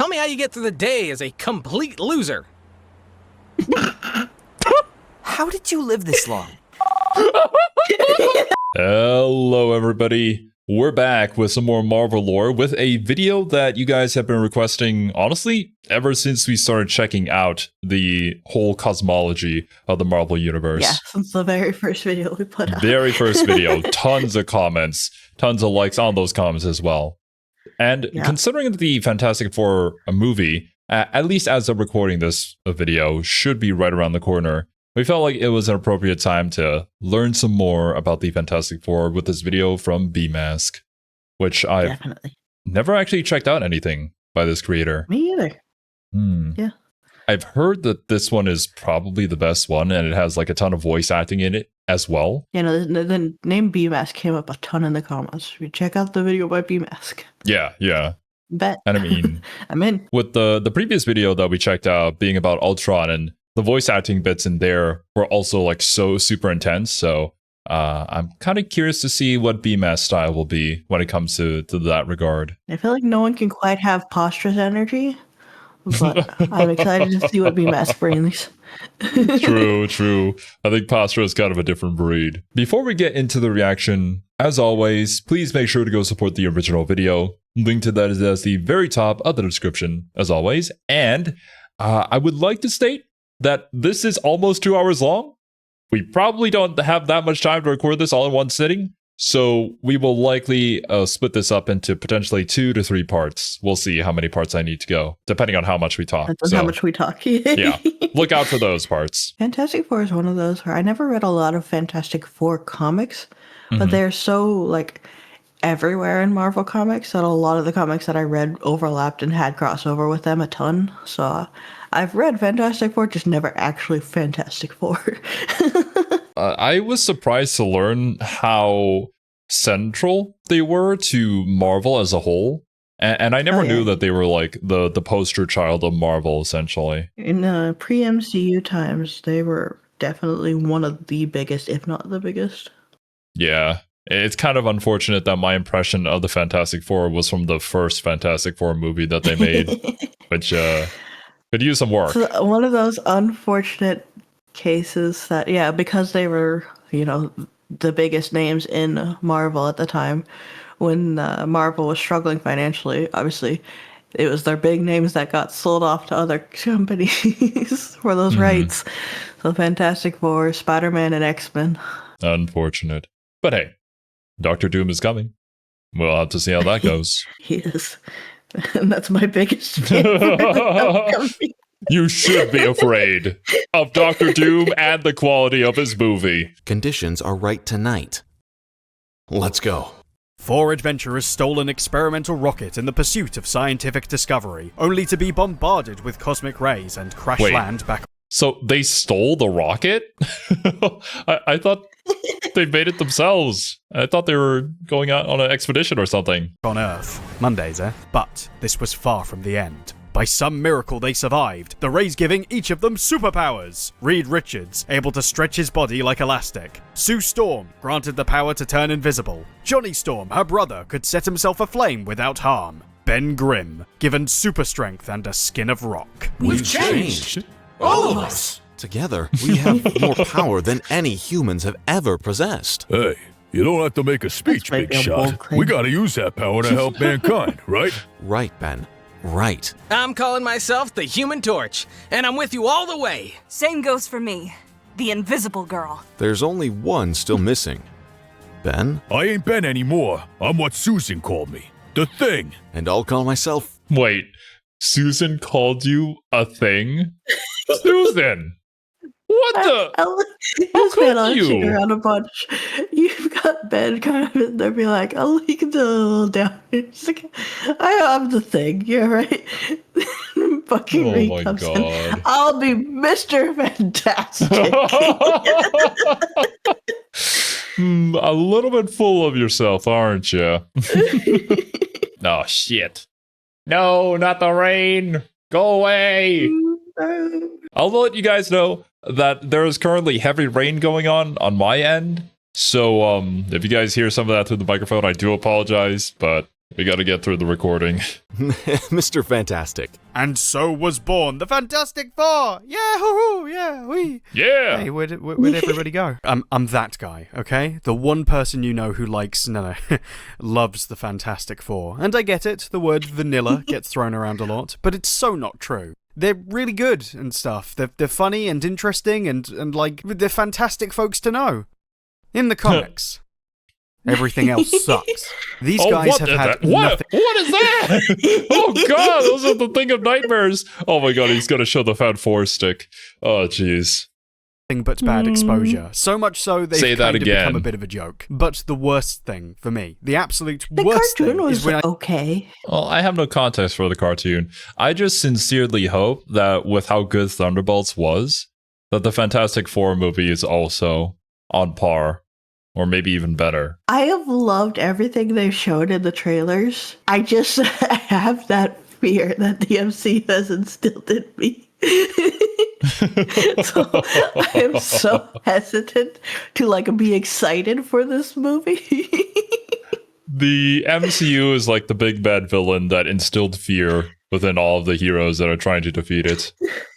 Tell me how you get through the day as a complete loser. How did you live this long? Hello, everybody. We're back with some more Marvel lore with a video that you guys have been requesting, honestly, ever since we started checking out the whole cosmology of the Marvel Universe. Yeah, since the very first video we put out. Very first video. Tons of comments. Tons of likes on those comments as well. And considering that the Fantastic Four movie, at least as of recording this video, should be right around the corner, we felt like it was an appropriate time to learn some more about the Fantastic Four with this video from B-Mask, which I've never actually checked out anything by this creator. Me either. Yeah. I've heard that this one is probably the best one, and it has like a ton of voice acting in it as well. Yeah, no, the name B-Mask came up a ton in the comments. You check out the video by B-Mask. Yeah. Bet. And I mean, I'm in. With the previous video that we checked out being about Ultron, and the voice acting bits in there were also like so super intense. So I'm kind of curious to see what B-Mask style will be when it comes to that regard. I feel like no one can quite have Postra's energy, but I'm excited to see what B-Mask brings. True. I think Postra is kind of a different breed. Before we get into the reaction, as always, please make sure to go support the original video. Link to that is at the very top of the description, as always. And I would like to state that this is almost 2 hours long. We probably don't have that much time to record this all in one sitting, so we will likely split this up into potentially 2 to 3 parts. We'll see how many parts I need to go, depending on how much we talk. That's how much we talk. Yeah, look out for those parts. Fantastic Four is one of those where I never read a lot of Fantastic Four comics, but they're so like everywhere in Marvel comics that a lot of the comics that I read overlapped and had crossover with them a ton. So I've read Fantastic Four, just never actually Fantastic Four. I was surprised to learn how central they were to Marvel as a whole. And I never knew that they were like the poster child of Marvel, essentially. In pre-MCU times, they were definitely one of the biggest, if not the biggest. Yeah. It's kind of unfortunate that my impression of the Fantastic Four was from the first Fantastic Four movie that they made, which could use some work. So one of those unfortunate cases that, because they were, the biggest names in Marvel at the time, when Marvel was struggling financially, obviously, it was their big names that got sold off to other companies for those rights. So Fantastic Four, Spider-Man, and X-Men. Unfortunate. But hey, Doctor Doom is coming. We'll have to see how that goes. He is. And that's my biggest fear. You should be afraid of Doctor Doom and the quality of his movie. Conditions are right tonight. Let's go. 4 adventurers stole an experimental rocket in the pursuit of scientific discovery, only to be bombarded with cosmic rays and crash land back. So they stole the rocket? I thought they made it themselves. I thought they were going out on an expedition or something. On Earth. Mondays, eh? But this was far from the end. By some miracle they survived, the rays giving each of them superpowers. Reed Richards, able to stretch his body like elastic. Sue Storm, granted the power to turn invisible. Johnny Storm, her brother, could set himself aflame without harm. Ben Grimm, given super strength and a skin of rock. We've changed. All of us. Together, we have more power than any humans have ever possessed. Hey, you don't have to make a speech, big shot. We gotta use that power to help mankind, right? Right, Ben. Right. I'm calling myself the Human Torch, and I'm with you all the way. Same goes for me. The Invisible Girl. There's only one still missing. Ben? I ain't Ben anymore. I'm what Susan called me. The Thing. And I'll call myself... Wait, Susan called you a thing? Susan! What the? He's been on shit around a bunch. You've got Ben kind of in there be like, oh, you can do a little down. He's like, I'm the Thing. You're right. Fucking Reed comes in. I'll be Mr. Fantastic. A little bit full of yourself, aren't you? Oh, shit. No, not the rain. Go away. I'll let you guys know that there is currently heavy rain going on my end. So if you guys hear some of that through the microphone, I do apologize, but We gotta get through the recording. Mr. Fantastic. And so was born the Fantastic Four! Yeah, hoo-hoo, yeah, wee! Yeah! Hey, where'd everybody go? I'm that guy, okay? The one person you know who likes, loves the Fantastic Four. And I get it, the word vanilla gets thrown around a lot, but it's so not true. They're really good and stuff. They're funny and interesting and like, they're fantastic folks to know. In the comics... Everything else sucks. These guys have had nothing. What is that? Oh god, those are the thing of nightmares. Oh my god, he's gonna show the Fan 4 stick. Oh jeez. But bad exposure. So much so they've kind of become a bit of a joke. But the worst thing for me, the absolute worst thing is when okay. Well, I have no context for the cartoon. I just sincerely hope that with how good Thunderbolts was, that the Fantastic Four movie is also on par. Or maybe even better. I have loved everything they've shown in the trailers. I just have that fear that the MC has instilled in me. So I am so hesitant to be excited for this movie. The MCU is like the big bad villain that instilled fear within all of the heroes that are trying to defeat it.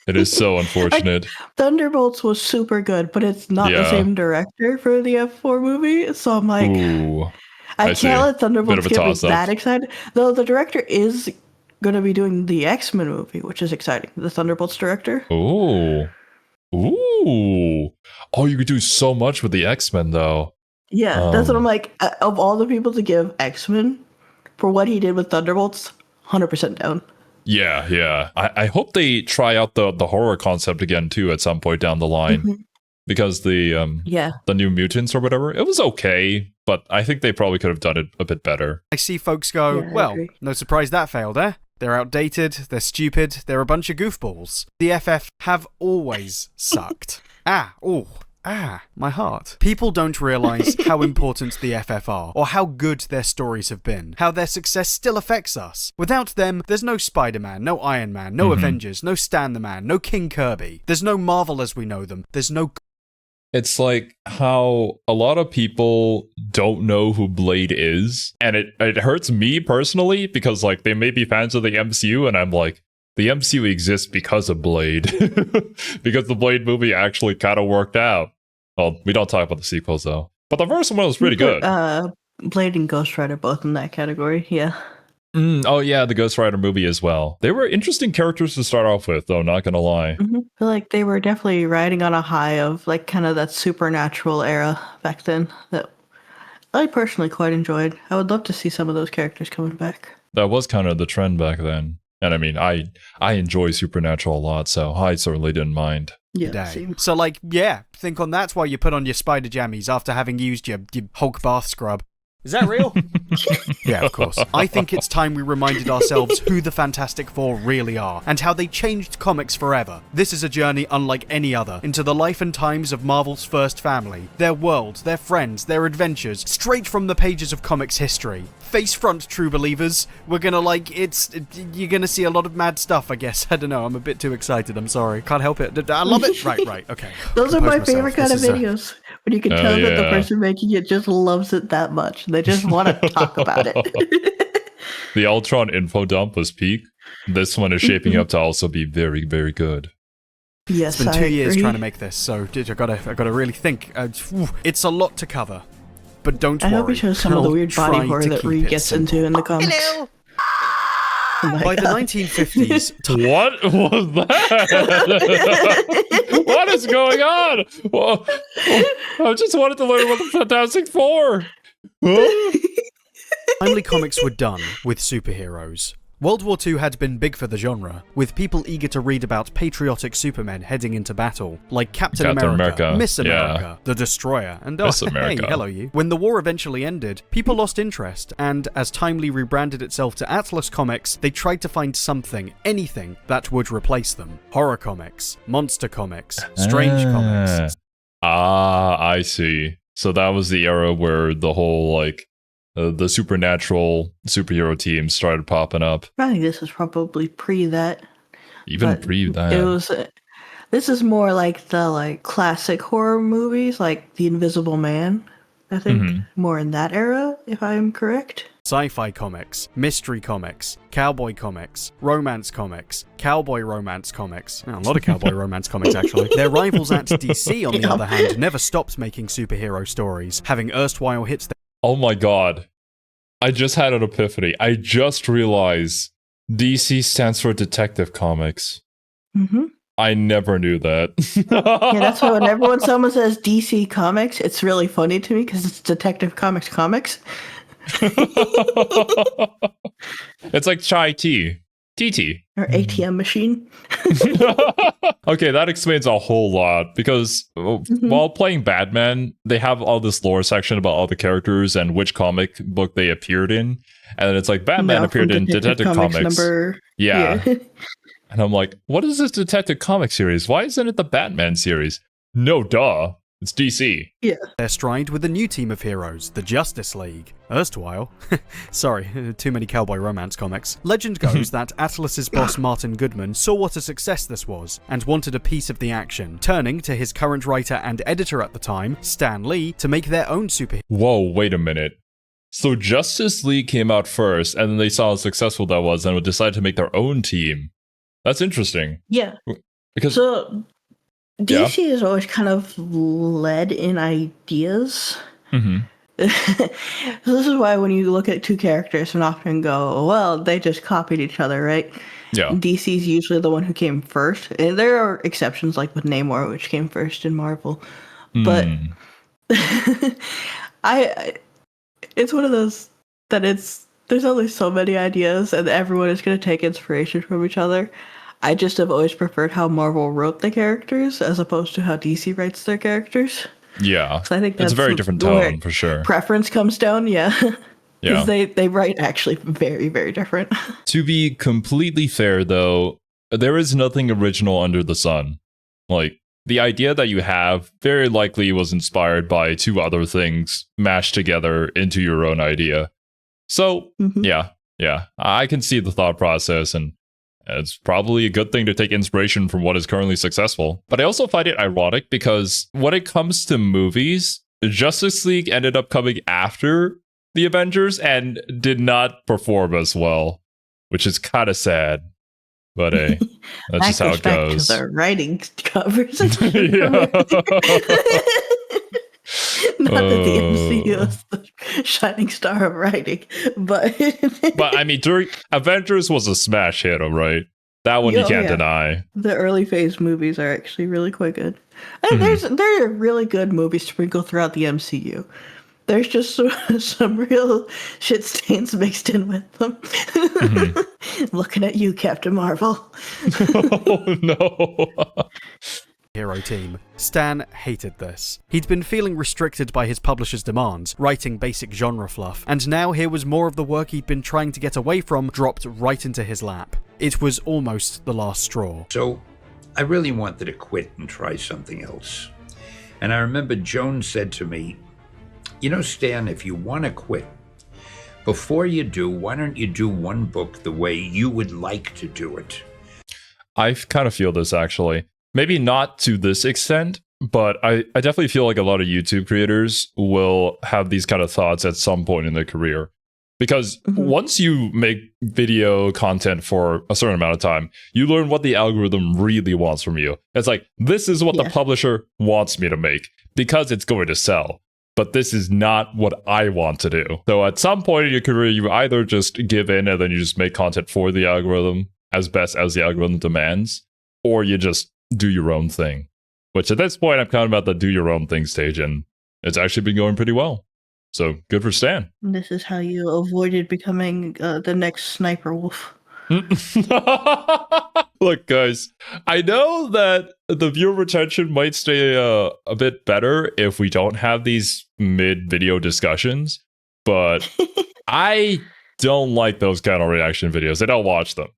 It is so unfortunate. Thunderbolts was super good, but it's not the same director for the F4 movie. So I'm like, ooh, I can't let Thunderbolts get me that excited. Though the director is going to be doing the X-Men movie, which is exciting. The Thunderbolts director. Ooh. Ooh. Oh, you could do so much with the X-Men, though. Yeah, that's what I'm like. Of all the people to give X-Men for what he did with Thunderbolts, 100% down. Yeah. I hope they try out the horror concept again, too, at some point down the line. Mm-hmm. Because the New Mutants or whatever, it was okay, but I think they probably could have done it a bit better. I see folks go, well, no surprise that failed, eh? They're outdated, they're stupid, they're a bunch of goofballs. The FF have always sucked. My heart. People don't realise how important the FF are, or how good their stories have been, how their success still affects us. Without them, there's no Spider-Man, no Iron Man, no Avengers, no Stan the Man, no King Kirby. There's no Marvel as we know them. There's no... It's like how a lot of people don't know who Blade is, and it hurts me personally, because like they may be fans of the MCU, and I'm like, the MCU exists because of Blade. Because the Blade movie actually kind of worked out. Well, we don't talk about the sequels, though. But the first one was pretty good. Blade and Ghost Rider both in that category, yeah. Oh, yeah, the Ghost Rider movie as well. They were interesting characters to start off with, though, not gonna lie. Mm-hmm. I feel like they were definitely riding on a high of like kind of that supernatural era back then that I personally quite enjoyed. I would love to see some of those characters coming back. That was kind of the trend back then. And I mean, I enjoy Supernatural a lot, so I certainly didn't mind. Yeah. So, think on that while you put on your spider jammies after having used your Hulk bath scrub. Is that real? Yeah, of course. I think it's time we reminded ourselves who the Fantastic Four really are, and how they changed comics forever. This is a journey unlike any other, into the life and times of Marvel's first family, their world, their friends, their adventures, straight from the pages of comics history. Face front, true believers. We're gonna you're gonna see a lot of mad stuff, I guess. I don't know, I'm a bit too excited, I'm sorry. Can't help it. I love it. Right, okay. Those are my favorite kind of videos. When you can tell that the person making it just loves it that much. They just want to talk about it. The Ultron info dump was peak. This one is shaping up to also be very, very good. Yes, it's been 2 years trying to make this, so I gotta really think. It's a lot to cover, but don't worry. I hope we show some of the weird body horror that Reed gets into in the comics. Hello. By the 1950s... What was that? What is going on? Well, I just wanted to learn about the Fantastic Four. Timely comics were done with superheroes. World War II had been big for the genre, with people eager to read about patriotic supermen heading into battle, like Captain America, Miss America, the Destroyer, and hey, hello you. When the war eventually ended, people lost interest, and as Timely rebranded itself to Atlas Comics, they tried to find something, anything, that would replace them. Horror comics, monster comics, strange comics. I see. So that was the era where the whole, the supernatural superhero teams started popping up. I think this is probably pre that. Even pre that. This is more like the classic horror movies, like The Invisible Man. I think more in that era, if I'm correct. sci-fi comics, mystery comics, cowboy comics, romance comics, cowboy romance comics. A lot of cowboy romance comics, actually. Their rivals at DC, on the other hand, never stopped making superhero stories, having erstwhile hits. Oh my god. I just had an epiphany. I just realized DC stands for Detective Comics. Mm-hmm. I never knew that. Yeah, that's why whenever someone says DC Comics, it's really funny to me because it's Detective Comics. It's like chai tea. TT. Or ATM machine. Okay, that explains a whole lot because while playing Batman, they have all this lore section about all the characters and which comic book they appeared in. And then it's like Batman appeared in Detective Comics. Yeah. And I'm like, what is this Detective Comics series? Why isn't it the Batman series? No, duh. It's DC. Yeah. Their stride with a new team of heroes, the Justice League. Erstwhile. Sorry, too many cowboy romance comics. Legend goes that Atlas's boss Martin Goodman saw what a success this was, and wanted a piece of the action, turning to his current writer and editor at the time, Stan Lee, to make their own superhero. Whoa, wait a minute. So Justice League came out first, and then they saw how successful that was, and would decide to make their own team. That's interesting. Yeah. Because so DC is always kind of led in ideas. Mm-hmm. So this is why when you look at two characters and often go, well, they just copied each other, right? Yeah. DC's usually the one who came first. And there are exceptions like with Namor, which came first in Marvel. But it's one of those that there's only so many ideas and everyone is going to take inspiration from each other. I just have always preferred how Marvel wrote the characters as opposed to how DC writes their characters. Yeah. So I think that's a very different tone for sure. Preference comes down, yeah. Yeah. Because they write actually very, very different. To be completely fair, though, there is nothing original under the sun. Like, the idea that you have very likely was inspired by two other things mashed together into your own idea. So, yeah, I can see the thought process, and it's probably a good thing to take inspiration from what is currently successful. But I also find it ironic because when it comes to movies, Justice League ended up coming after the Avengers and did not perform as well, which is kind of sad. But hey, that's just how it goes. Back to the writing conversation. Not that the MCU is the shining star of writing, but but I mean, during Avengers was a smash hit, right? That one you can't deny. The early phase movies are actually really quite good. And there are really good movies sprinkled throughout the MCU. There's just some real shit stains mixed in with them. Looking at you, Captain Marvel. Oh no. Hero team. Stan hated this. He'd been feeling restricted by his publisher's demands, writing basic genre fluff, and now here was more of the work he'd been trying to get away from dropped right into his lap. It was almost the last straw. So, I really wanted to quit and try something else. And I remember Joan said to me, you know, Stan, if you want to quit, before you do, why don't you do one book the way you would like to do it? I kind of feel this, actually. Maybe not to this extent, but I definitely feel like a lot of YouTube creators will have these kind of thoughts at some point in their career. Because once you make video content for a certain amount of time, you learn what the algorithm really wants from you. It's like, this is what the publisher wants me to make because it's going to sell. But this is not what I want to do. So at some point in your career, you either just give in and then you just make content for the algorithm as best as the algorithm demands, or you just do your own thing. Which at this point, I'm kind of at the do your own thing stage, and it's actually been going pretty well. So good for Stan. This is how you avoided becoming the next Sniper Wolf. Look, guys, I know that the viewer retention might stay a bit better if we don't have these mid-video discussions, but I don't like those kind of reaction videos. I don't watch them.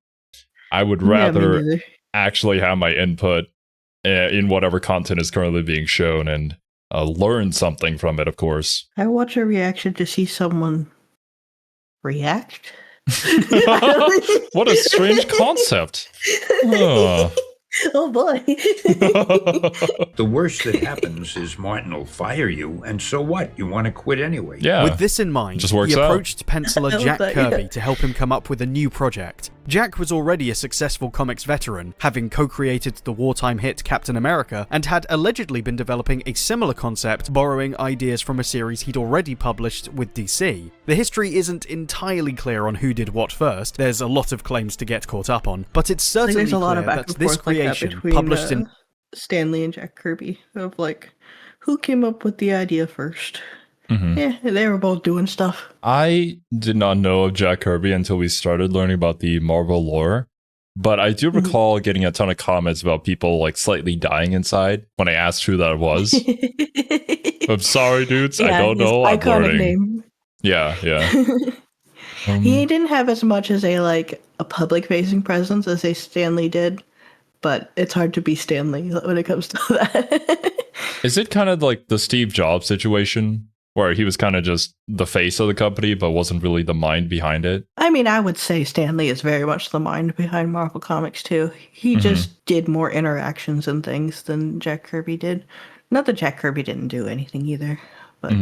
I would rather actually have my input in whatever content is currently being shown and learn something from it, of course. I watch a reaction to see someone react. What a strange concept. Oh boy. The worst that happens is Martin will fire you, and so what? You want to quit anyway. Yeah. With this in mind, Just works he out. approached penciler I love Jack that, Kirby yeah. to help him come up with a new project. Jack was already a successful comics veteran, having co-created the wartime hit Captain America, and had allegedly been developing a similar concept, borrowing ideas from a series he'd already published with DC. The history isn't entirely clear on who did what first, there's a lot of claims to get caught up on, but it's I think certainly there's a lot clear of back that and this forth like that creation, between published in Stan Lee and Jack Kirby, of like, who came up with the idea first? Yeah, they were both doing stuff. I did not know of Jack Kirby until we started learning about the Marvel lore, but I do recall getting a ton of comments about people like slightly dying inside when I asked who that was. I'm sorry, dudes. I don't his know. I'm iconic learning. name. Yeah. He didn't have as much as a public-facing presence as a Stan Lee did, but it's hard to be Stan Lee when it comes to that. Is it kind of like the Steve Jobs situation where he was kind of just the face of the company but wasn't really the mind behind it? I mean, I would say Stan Lee is very much the mind behind Marvel Comics, too. He just did more interactions and things than Jack Kirby did. Not that Jack Kirby didn't do anything either, but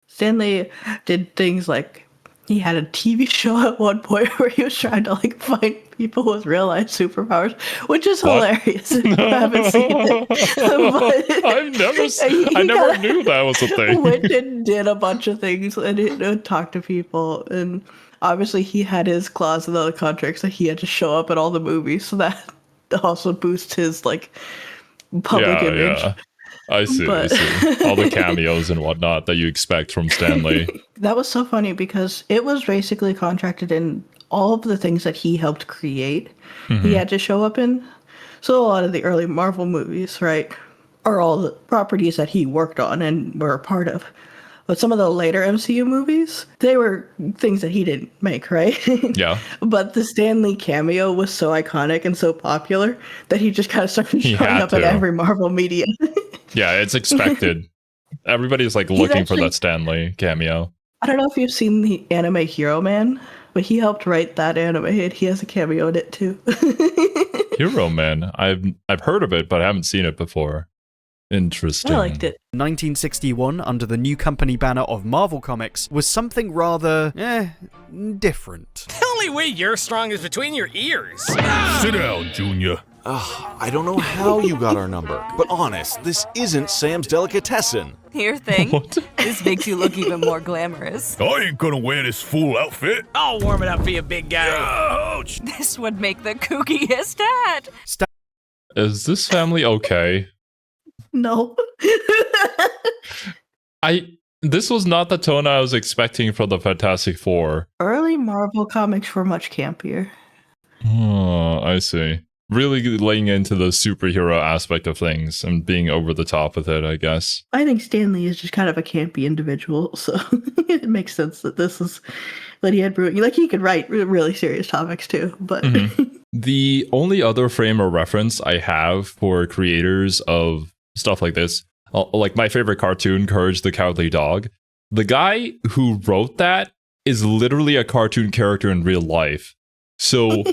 Stan Lee did things like he had a TV show at one point where he was trying to find people with real life superpowers, which is hilarious if you haven't seen it. I never knew that was a thing. Went and did a bunch of things and he would talk to people, and obviously he had his clause in the contracts that he had to show up at all the movies, so that also boosts his public image. Yeah. I see. All the cameos and whatnot that you expect from Stan Lee. That was so funny because it was basically contracted in all of the things that he helped create. He had to show up in. So a lot of the early Marvel movies, right, are all the properties that he worked on and were a part of. But some of the later MCU movies, they were things that he didn't make, right? Yeah. But the Stan Lee cameo was so iconic and so popular that he just kind of started showing had up in to. every Marvel media. Yeah, it's expected. Everybody's looking for that Stan Lee cameo. I don't know if you've seen the anime Hero Man, but he helped write that anime and he has a cameo in it too. Hero Man. I've heard of it, but I haven't seen it before. Interesting. I liked it. 1961, under the new company banner of Marvel Comics, was something rather, different. The only way you're strong is between your ears. Sit down, Junior. I don't know how you got our number, but honest, this isn't Sam's Delicatessen. Here thing. This makes you look even more glamorous. I ain't gonna wear this full outfit. I'll warm it up for you, big guy. Ouch! This would make the kookiest hat. Is this family okay? No. This was not the tone I was expecting from the Fantastic Four. Early Marvel comics were much campier. Oh, I see. Really laying into the superhero aspect of things and being over the top with it, I guess. I think Stan Lee is just kind of a campy individual, so it makes sense that this is that he had brewing. He could write really serious topics too, but The only other frame of reference I have for creators of stuff like this, like my favorite cartoon, Courage the Cowardly Dog, the guy who wrote that is literally a cartoon character in real life. So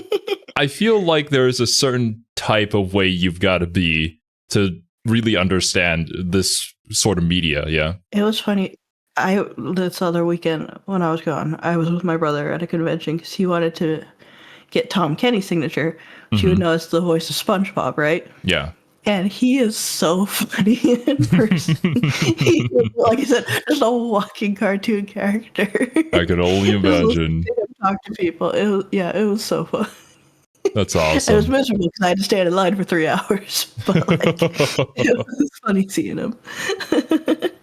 I feel like there is a certain type of way you've got to be to really understand this sort of media, yeah? it was funny. This other weekend when I was gone, I was with my brother at a convention because he wanted to get Tom Kenny's signature. She would know it's the voice of SpongeBob, right? Yeah. And he is so funny in person. Like I said, just a walking cartoon character. I could only imagine. Talk to people. It was so fun. That's It awesome. was miserable because I had to stand in line for 3 hours, but it was funny seeing him.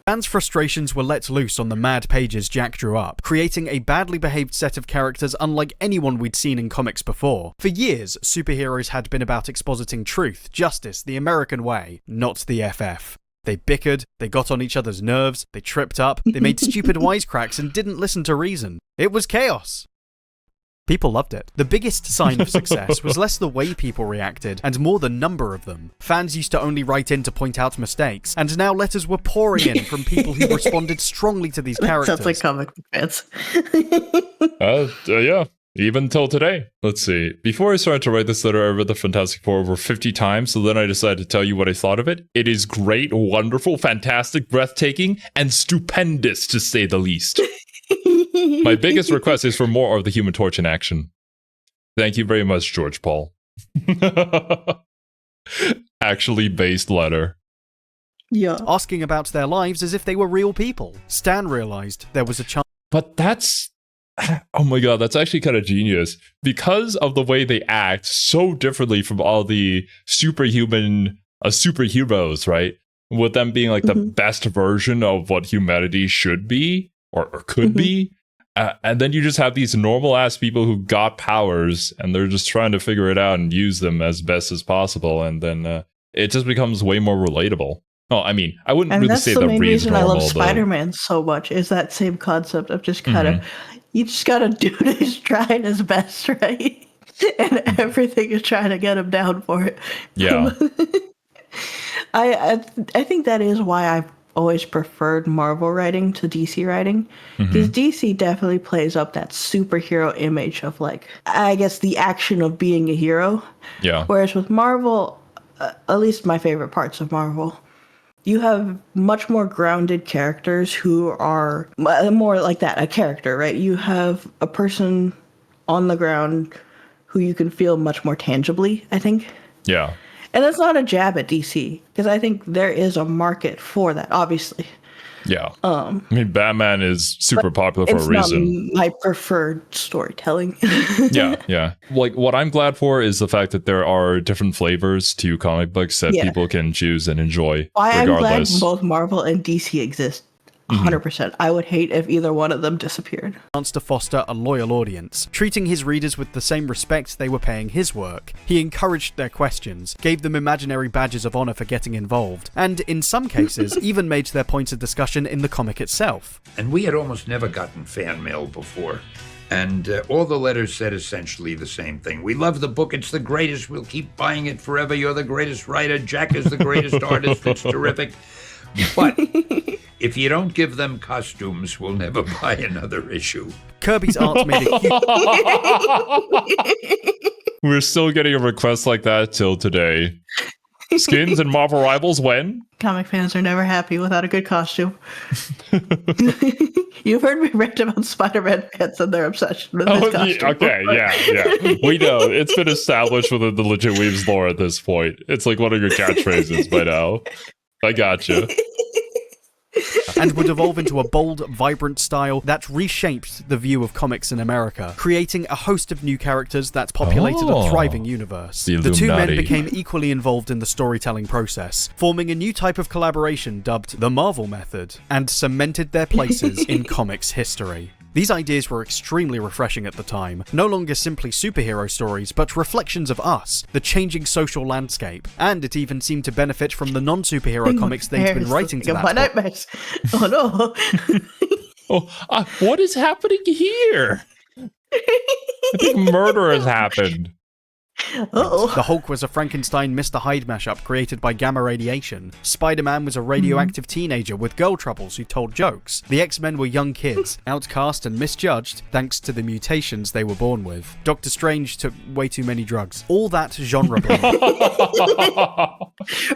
Fans' frustrations were let loose on the mad pages Jack drew up, creating a badly behaved set of characters unlike anyone we'd seen in comics before. For years, superheroes had been about expositing truth, justice, the American way, not the FF. They bickered, they got on each other's nerves, they tripped up, they made stupid wisecracks and didn't listen to reason. It was chaos. People loved it. The biggest sign of success was less the way people reacted, and more the number of them. Fans used to only write in to point out mistakes, and now letters were pouring in from people who responded strongly to these characters. Sounds like comic book fans. Yeah. Even till today. Let's see. Before I started to write this letter, I read the Fantastic Four over 50 times, so then I decided to tell you what I thought of it. It is great, wonderful, fantastic, breathtaking, and stupendous, to say the least. My biggest request is for more of the Human Torch in action. Thank you very much, George Paul. Actually based letter. Yeah. Asking about their lives as if they were real people. Stan realized there was a chance. But that's... Oh my god, that's actually kind of genius. Because of the way they act so differently from all the superhuman superheroes, right? With them being like the best version of what humanity should be or could be. And then you just have these normal ass people who got powers and they're just trying to figure it out and use them as best as possible. And then it just becomes way more relatable. Oh, I mean, I wouldn't really say that the main reason normal, I love Spider-Man so much is that same concept of just kind of, you just gotta do it. He's trying his best, right? And everything is trying to get him down for it. Yeah. I think that is why I've always preferred Marvel writing to DC writing. Because DC definitely plays up that superhero image of, like, I guess the action of being a hero. Yeah. Whereas with Marvel, at least my favorite parts of Marvel, you have much more grounded characters who are more like that, a character, right? You have a person on the ground who you can feel much more tangibly, I think. Yeah. And that's not a jab at DC, because I think there is a market for that, obviously. Yeah. I mean, Batman is super popular for a reason. It's not my preferred storytelling. Yeah. Like, what I'm glad for is the fact that there are different flavors to comic books that people can choose and enjoy, I'm glad regardless. both Marvel and DC exist. 100%. I would hate if either one of them disappeared. Wants to foster a loyal audience, treating his readers with the same respect they were paying his work. He encouraged their questions, gave them imaginary badges of honor for getting involved, and in some cases even made their points of discussion in the comic itself. And we had almost never gotten fan mail before. And all the letters said essentially the same thing. We love the book. It's the greatest. We'll keep buying it forever. You're the greatest writer. Jack is the greatest artist. It's terrific. But if you don't give them costumes, we'll never buy another issue. Kirby's art made a huge... We're still getting a request like that till today. Skins and Marvel Rivals when? Comic fans are never happy without a good costume. You've heard me rant about Spider-Man fans and their obsession with his costume. Okay, yeah. We know. It's been established within the Legit Weebs lore at this point. It's like one of your catchphrases by now. I gotcha. And would evolve into a bold, vibrant style that reshaped the view of comics in America, creating a host of new characters that populated a thriving universe. The two men became equally involved in the storytelling process, forming a new type of collaboration dubbed the Marvel Method, and cemented their places in comics history. These ideas were extremely refreshing at the time, no longer simply superhero stories, but reflections of us, the changing social landscape, and it even seemed to benefit from the non-superhero comics they'd been writing to that point. Nightmares. Oh no. What is happening here? I think murder has happened. Uh-oh. The Hulk was a Frankenstein Mr. Hyde mashup created by gamma radiation. Spider-Man was a radioactive teenager with girl troubles who told jokes. The X-Men were young kids, outcast and misjudged thanks to the mutations they were born with. Doctor Strange took way too many drugs. All that genre blend.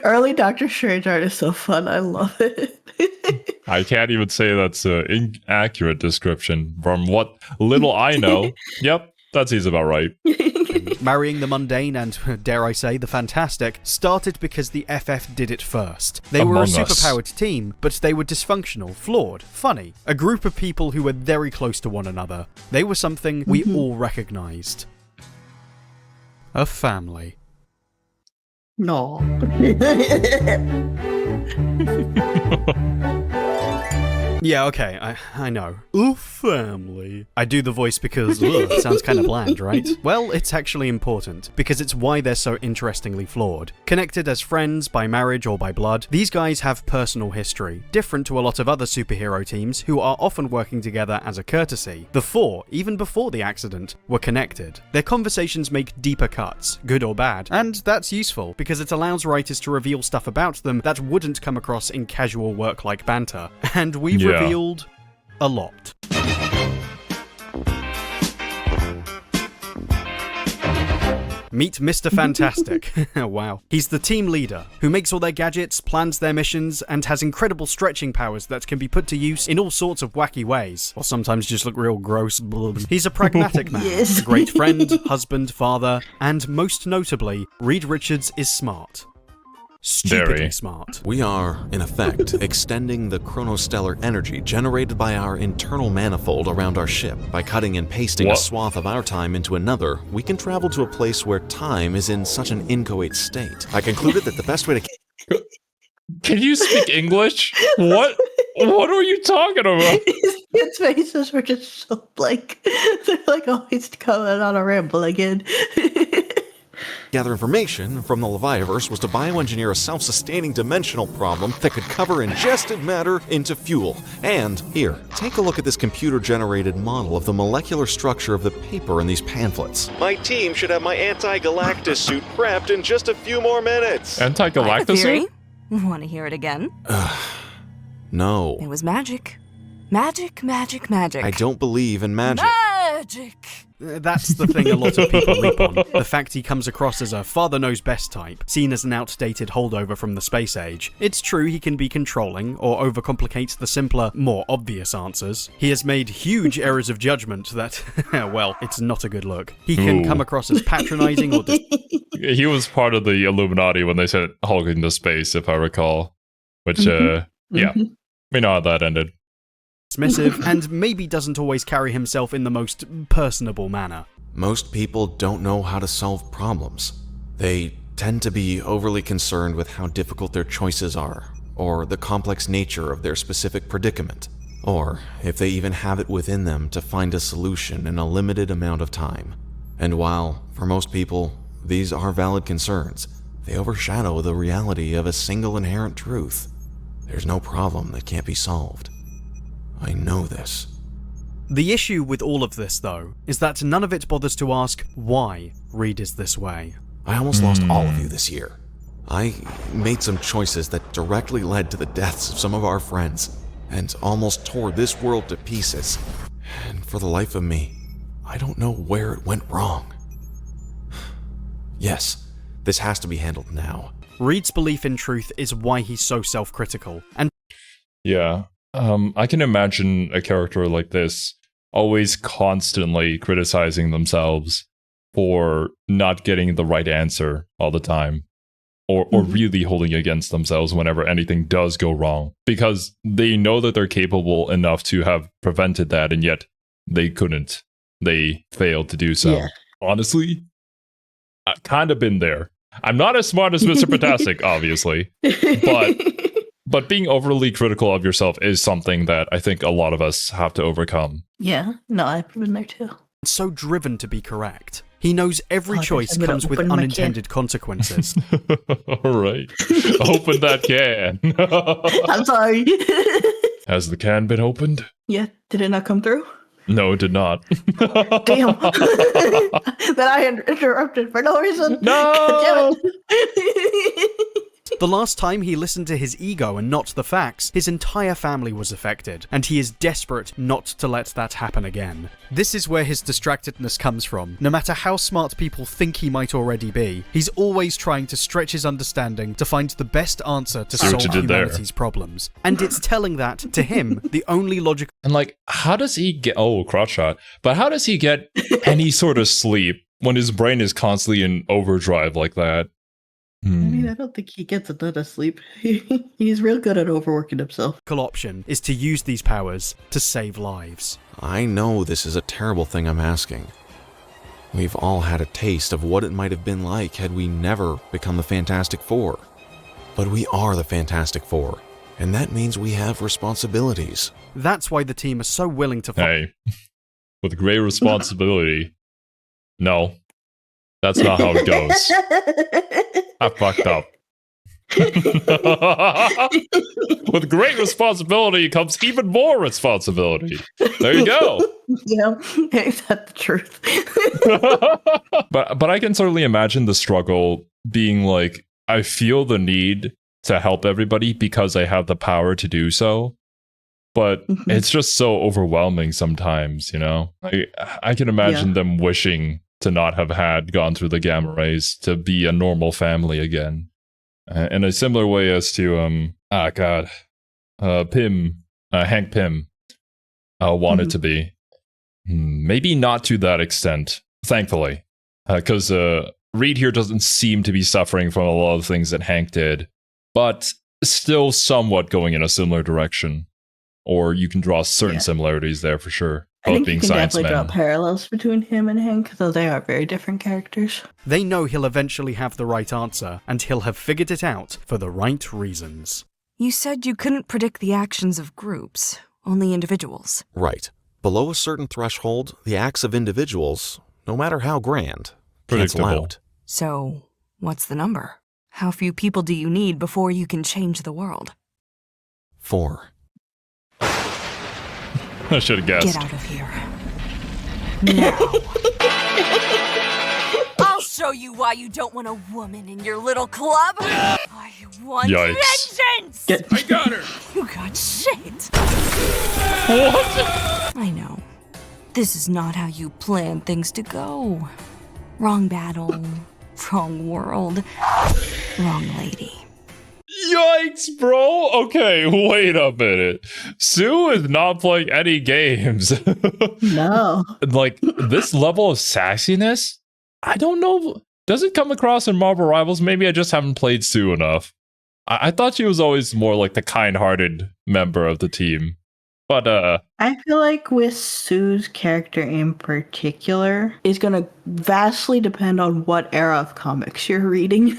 Early Doctor Strange art is so fun. I love it. I can't even say that's an inaccurate description. From what little I know, yep, that seems about right. Marrying the mundane and, dare I say, the fantastic started because the FF did it first. They were a superpowered team, but they were dysfunctional, flawed, funny. A group of people who were very close to one another. They were something we all recognized. A family. No. Yeah, okay, I know. Ooh, family. I do the voice because, it sounds kind of bland, right? Well, it's actually important, because it's why they're so interestingly flawed. Connected as friends, by marriage or by blood, these guys have personal history, different to a lot of other superhero teams who are often working together as a courtesy. The four, even before the accident, were connected. Their conversations make deeper cuts, good or bad, and that's useful, because it allows writers to reveal stuff about them that wouldn't come across in casual work-like banter. And we've revealed a lot. Meet Mr. Fantastic. Wow. He's the team leader, who makes all their gadgets, plans their missions, and has incredible stretching powers that can be put to use in all sorts of wacky ways, or sometimes just look real gross. He's a pragmatic man, a great friend, husband, father, and most notably, Reed Richards is smart. Stupidly smart. We are, in effect, extending the chronostellar energy generated by our internal manifold around our ship. By cutting and pasting a swath of our time into another, we can travel to a place where time is in such an inchoate state. I concluded that the best way to... Can you speak English? What? What are you talking about? His faces were just so blank. They're like always coming on a ramble again. Gather information from the Leviaverse was to bioengineer a self-sustaining dimensional problem that could cover ingested matter into fuel. And here, take a look at this computer-generated model of the molecular structure of the paper in these pamphlets. My team should have my anti-Galactus suit prepped in just a few more minutes. Anti-Galactus suit? Want to hear it again? No. It was magic. Magic, magic, magic. I don't believe in magic. Magic! That's the thing a lot of people leap on. The fact he comes across as a father-knows-best type, seen as an outdated holdover from the space age. It's true he can be controlling, or overcomplicate the simpler, more obvious answers. He has made huge errors of judgment that, well, it's not a good look. He can come across as patronizing or... He was part of the Illuminati when they sent Hulk into space, if I recall. Which, yeah, we know how that ended. Dismissive, and maybe doesn't always carry himself in the most personable manner. Most people don't know how to solve problems. They tend to be overly concerned with how difficult their choices are, or the complex nature of their specific predicament, or if they even have it within them to find a solution in a limited amount of time. And while, for most people, these are valid concerns, they overshadow the reality of a single inherent truth. There's no problem that can't be solved. I know this. The issue with all of this, though, is that none of it bothers to ask why Reed is this way. I almost lost all of you this year. I made some choices that directly led to the deaths of some of our friends, and almost tore this world to pieces. And for the life of me, I don't know where it went wrong. Yes, this has to be handled now. Reed's belief in truth is why he's so self-critical, and yeah. I can imagine a character like this always constantly criticizing themselves for not getting the right answer all the time, or really holding against themselves whenever anything does go wrong, because they know that they're capable enough to have prevented that, and yet they couldn't. They failed to do so. Yeah. Honestly, I've kind of been there. I'm not as smart as Mr. Fantastic, obviously, but being overly critical of yourself is something that I think a lot of us have to overcome. Yeah, no, I've been there too. So driven to be correct. He knows every choice comes with unintended consequences. All right. Open that can. I'm sorry. Has the can been opened? Yeah, did it not come through? No, it did not. Damn. That I interrupted for no reason. No! The last time he listened to his ego and not the facts, his entire family was affected, and he is desperate not to let that happen again. This is where his distractedness comes from. No matter how smart people think he might already be, he's always trying to stretch his understanding to find the best answer to solve humanity's problems. And it's telling that, to him, the only logical... And like, how does he get... Oh, crotch shot. But how does he get any sort of sleep when his brain is constantly in overdrive like that? I mean, I don't think he gets a ton of sleep. He's real good at overworking himself. Option is to use these powers to save lives. I know this is a terrible thing I'm asking. We've all had a taste of what it might have been like had we never become the Fantastic Four. But we are the Fantastic Four, and that means we have responsibilities. That's why the team are so willing to... Hey, with great responsibility. No, that's not how it goes. I fucked up. With great responsibility comes even more responsibility. There you go. Yeah, is that the truth? But I can certainly imagine the struggle being like, I feel the need to help everybody because I have the power to do so. But it's just so overwhelming sometimes, you know? I can imagine them wishing to not have gone through the gamma rays to be a normal family again. In a similar way as to, Hank Pym wanted to be. Maybe not to that extent, thankfully. Because Reed here doesn't seem to be suffering from a lot of things that Hank did, but still somewhat going in a similar direction. Or you can draw certain similarities there for sure. I think being you can science definitely men. draw parallels between him and Hank, though they are very different characters. They know he'll eventually have the right answer, and he'll have figured it out for the right reasons. You said you couldn't predict the actions of groups, only individuals. Right. Below a certain threshold, the acts of individuals, no matter how grand, cancel Predictable. out. So, what's the number? How few people do you need before you can change the world? 4. I should have guessed. Get out of here. Now. I'll show you why you don't want a woman in your little club. I want Yikes. vengeance! I got her. You got shit! What? I know. This is not how you plan things to go. Wrong battle, wrong world, wrong lady. Yikes, bro. Okay, wait a minute. Sue is not playing any games. No. Like, this level of sassiness, I don't know. Does it come across in Marvel Rivals? Maybe I just haven't played Sue enough. I thought she was always more like the kind-hearted member of the team. But, I feel like with Sue's character in particular is going to vastly depend on what era of comics you're reading.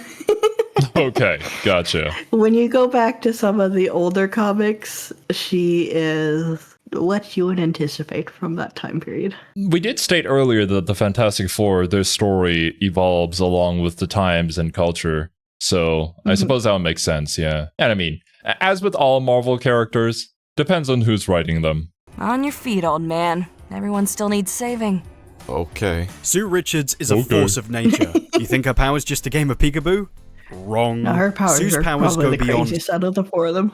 okay, gotcha. When you go back to some of the older comics, she is what you would anticipate from that time period. We did state earlier that the Fantastic Four, their story evolves along with the times and culture. So I suppose that would make sense, yeah. And I mean, as with all Marvel characters, depends on who's writing them. On your feet, old man. Everyone still needs saving. Okay. Sue Richards is a force of nature. You think her power's just a game of peekaboo? Wrong. Now, her powers Sue's are powers probably go the beyond. craziest out of the 4 of them.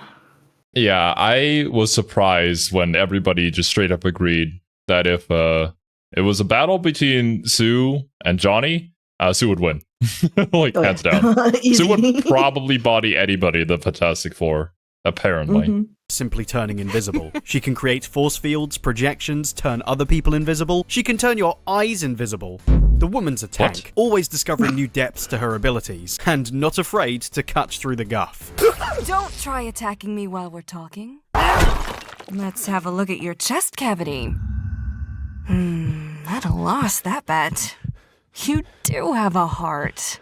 Yeah, I was surprised when everybody just straight up agreed that if it was a battle between Sue and Johnny, Sue would win. Like, hands down. Sue would probably body anybody in the Fantastic Four, apparently. Simply turning invisible. She can create force fields, projections, turn other people invisible. She can turn your eyes invisible. The woman's a tank, always discovering new depths to her abilities, and not afraid to cut through the guff. Don't try attacking me while we're talking. Let's have a look at your chest cavity. I'd have lost that bet. You do have a heart.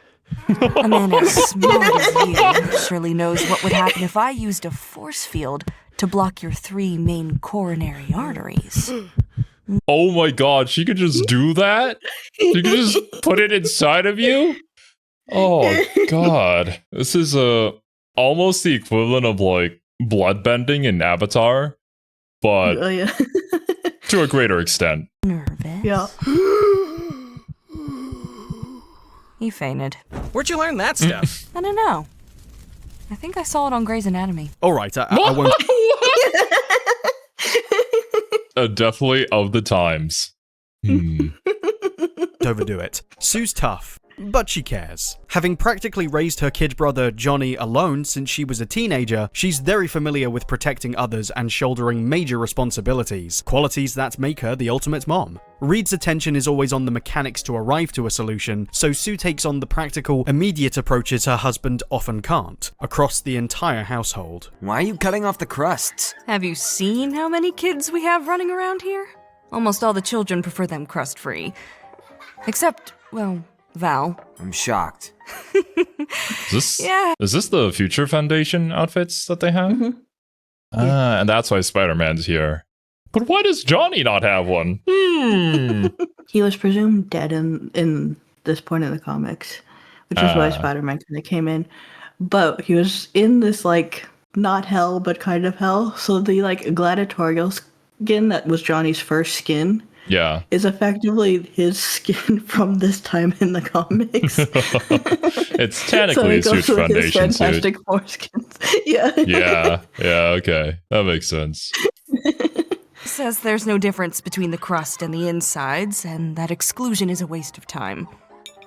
A man as smart as you surely knows what would happen if I used a force field to block your 3 main coronary arteries. Oh my god, she could just do that? She could just put it inside of you? Oh god. This is almost the equivalent of like bloodbending in Avatar, but Oh, yeah. to a greater extent. Nervous? Yeah. He fainted. Where'd you learn that stuff? I don't know. I think I saw it on Grey's Anatomy. Alright, I won't. Definitely of the times. Overdo it. Sue's tough, but she cares. Having practically raised her kid brother Johnny alone since she was a teenager, she's very familiar with protecting others and shouldering major responsibilities, qualities that make her the ultimate mom. Reed's attention is always on the mechanics to arrive to a solution, so Sue takes on the practical, immediate approaches her husband often can't, across the entire household. Why are you cutting off the crusts? Have you seen how many kids we have running around here? Almost all the children prefer them crust-free. Except, well, Val. I'm shocked. Is this the Future Foundation outfits that they have? And that's why Spider-Man's here. But why does Johnny not have one? He was presumed dead in this point in the comics, which is why Spider-Man kind of came in. But he was in this, like, not hell, but kind of hell. So the, like, gladiatorial skin that was Johnny's first skin is effectively his skin from this time in the comics. It's technically so a Future Foundation suit. Fantastic Four skins. Yeah. Yeah, okay. That makes sense. says there's no difference between the crust and the insides, and that exclusion is a waste of time.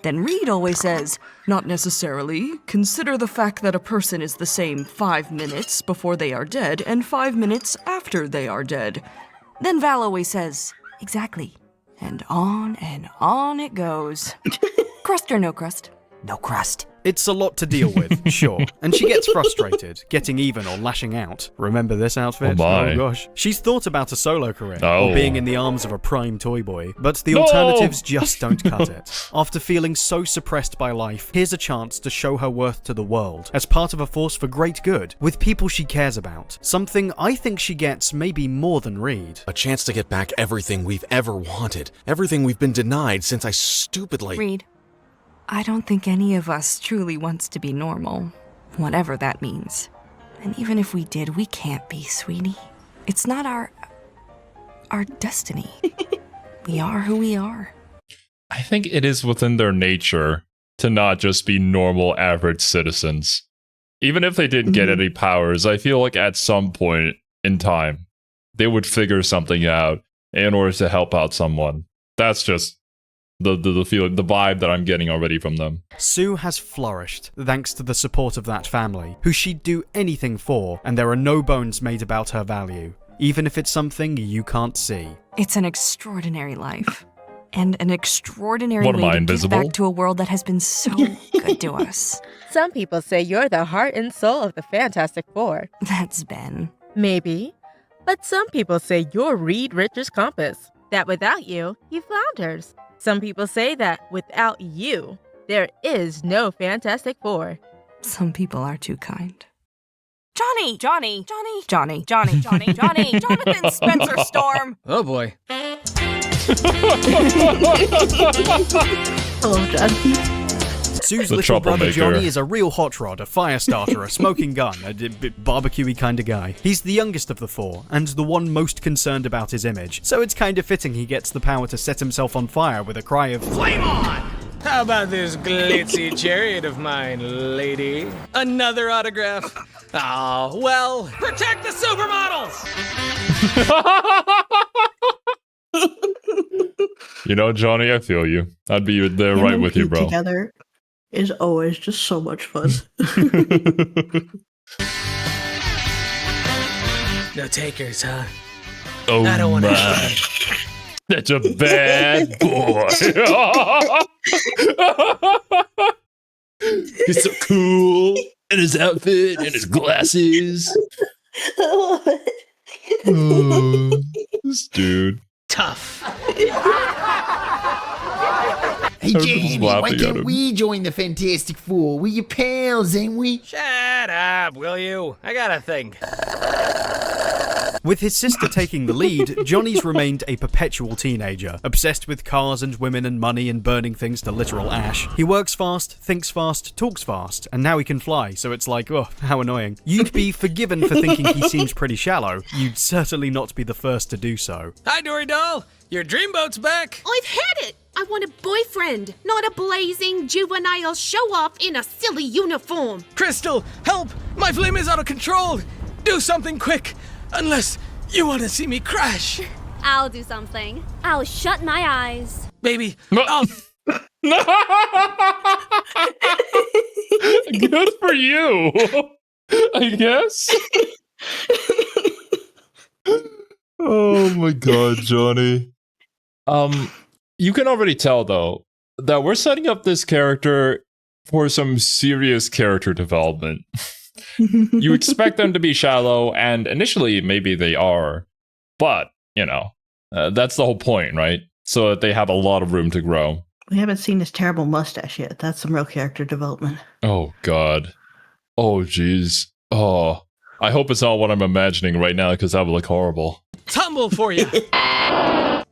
Then Reed always says, not necessarily. Consider the fact that a person is the same 5 minutes before they are dead and 5 minutes after they are dead. Then Val always says, exactly. And on it goes. Crust or no crust? No crust. It's a lot to deal with, sure, and she gets frustrated, getting even or lashing out. Remember this outfit? Oh my. Oh gosh. She's thought about a solo career, Oh. or being in the arms of a prime toy boy, but the alternatives just don't cut it. After feeling so suppressed by life, here's a chance to show her worth to the world, as part of a force for great good, with people she cares about. Something I think she gets maybe more than Reed. A chance to get back everything we've ever wanted. Everything we've been denied since I stupidly... Reed, I don't think any of us truly wants to be normal, whatever that means. And even if we did, we can't be, sweetie. It's not our destiny. We are who we are. I think it is within their nature to not just be normal, average citizens. Even if they didn't get any powers, I feel like at some point in time, they would figure something out in order to help out someone. That's just the feeling, the vibe that I'm getting already from them. Sue has flourished thanks to the support of that family, who she'd do anything for, and there are no bones made about her value, even if it's something you can't see. It's an extraordinary life. And an extraordinary What am way I, to invisible? give back to a world that has been so good to us. Some people say you're the heart and soul of the Fantastic Four. That's Ben. Maybe. But some people say you're Reed Richards' compass. That without you, he flounders. Some people say that without you, there is no Fantastic Four. Some people are too kind. Johnny! Jonathan Spencer Storm! Oh boy. Hello, Johnny. Sue's The little brother troublemaker. Johnny is a real hot rod, a fire starter, a smoking gun, a barbecue-y kind of guy. He's the youngest of the four, and the one most concerned about his image, so it's kind of fitting he gets the power to set himself on fire with a cry of Flame on! How about this glitzy chariot of mine, lady? Another autograph? Oh, well, protect the supermodels! You know, Johnny, I feel you. I'd be there Him right and with you, Pete bro. Together is always just so much fun. No takers, huh? Oh I don't want to. my. That's a bad boy. He's so cool. And his outfit and his glasses. Oh, this dude. Tough. Hey, Everyone's Jamie, why laughing at can't him. we join the Fantastic Four? We're your pals, ain't we? Shut up, will you? I got a thing. With his sister taking the lead, Johnny's remained a perpetual teenager, obsessed with cars and women and money and burning things to literal ash. He works fast, thinks fast, talks fast, and now he can fly, so it's like, oh, how annoying. You'd be forgiven for thinking he seems pretty shallow. You'd certainly not be the first to do so. Hi, Dory Doll. Your dreamboat's back. I've had it! I want a boyfriend, not a blazing juvenile show-off in a silly uniform. Crystal, help! My flame is out of control. Do something quick, unless you want to see me crash. I'll do something. I'll shut my eyes. Baby, Good for you, I guess. Oh my god, Johnny. You can already tell though that we're setting up this character for some serious character development. You expect them to be shallow, and initially maybe they are, but you know, that's the whole point, right? So that they have a lot of room to grow. We haven't seen his terrible mustache yet. That's some real character development. Oh god. Oh jeez. Oh, I hope it's not what I'm imagining right now, because that would look horrible. tumble for you.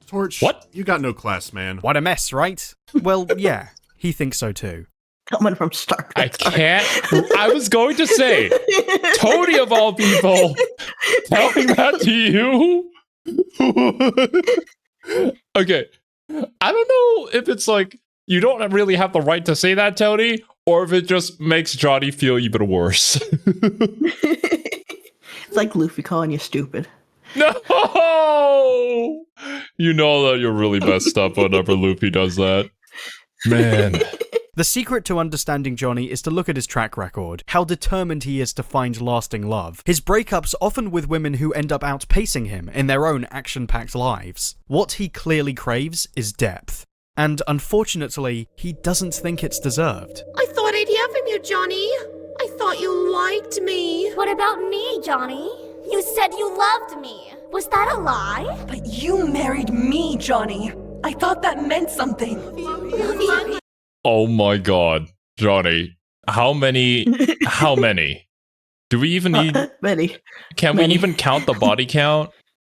Torch, What? You got no class, man. What a mess, right? Well, yeah, he thinks so too. Coming from Stark. I can't. I was going to say, Tony of all people, telling that to you. Okay, I don't know if it's like you don't really have the right to say that, Tony, or if it just makes Johnny feel even worse. It's like Luffy calling you stupid. No! You know that you're really messed up whenever Luffy does that. Man. The secret to understanding Johnny is to look at his track record, how determined he is to find lasting love. His breakups often with women who end up outpacing him in their own action-packed lives. What he clearly craves is depth. And unfortunately, he doesn't think it's deserved. I thought I'd hear from you, Johnny. I thought you liked me. What about me, Johnny? You said you loved me. Was that a lie? But you married me, Johnny. I thought that meant something. Oh my god. Johnny, how many? Do we even need... Many. Can we even count the body count?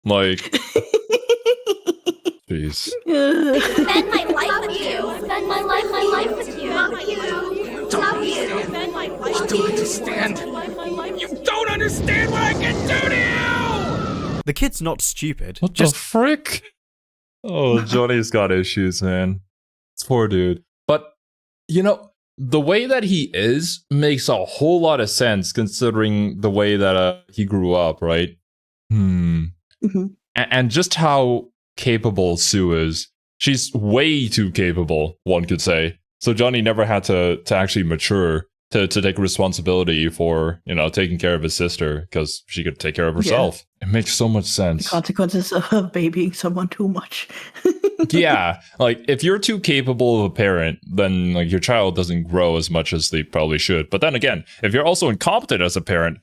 Like... Jeez. Spend my life with you. Spend my life with you. You don't understand. You don't understand what I can do to you! The kid's not stupid. What the frick? Oh, Johnny's got issues, man. It's poor dude. But, you know, the way that he is makes a whole lot of sense considering the way that he grew up, right? Mm-hmm. And just how capable Sue is. She's way too capable, one could say. So Johnny never had to actually mature to take responsibility for, you know, taking care of his sister because she could take care of herself. Yeah. It makes so much sense. The consequences of babying someone too much. Yeah, like if you're too capable of a parent, then like your child doesn't grow as much as they probably should. But then again, if you're also incompetent as a parent,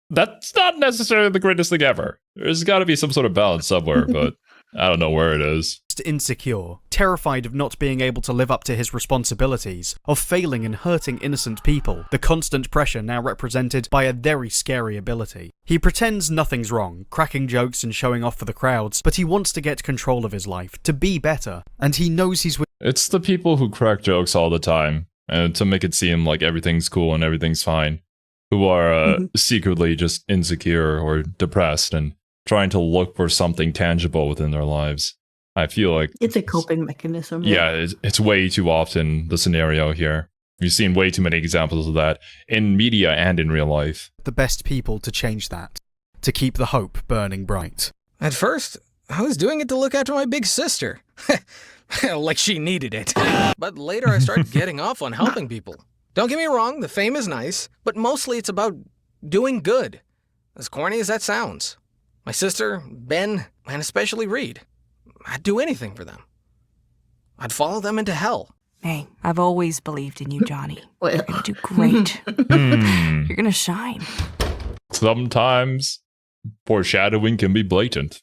that's not necessarily the greatest thing ever. There's got to be some sort of balance somewhere, but I don't know where it is. Insecure, terrified of not being able to live up to his responsibilities, of failing and hurting innocent people, the constant pressure now represented by a very scary ability. He pretends nothing's wrong, cracking jokes and showing off for the crowds, but he wants to get control of his life, to be better, and he knows he's with— It's the people who crack jokes all the time, and to make it seem like everything's cool and everything's fine, who are secretly just insecure or depressed and trying to look for something tangible within their lives. I feel like it's a coping mechanism. Yeah, it's way too often the scenario here. We've seen way too many examples of that in media and in real life. The best people to change that, to keep the hope burning bright. At first, I was doing it to look after my big sister. Like she needed it. But later I started getting off on helping people. Don't get me wrong, the fame is nice, but mostly it's about doing good. As corny as that sounds. My sister, Ben, and especially Reed. I'd do anything for them. I'd follow them into hell. Hey, I've always believed in you, Johnny. You're gonna do great. You're gonna shine. Sometimes foreshadowing can be blatant.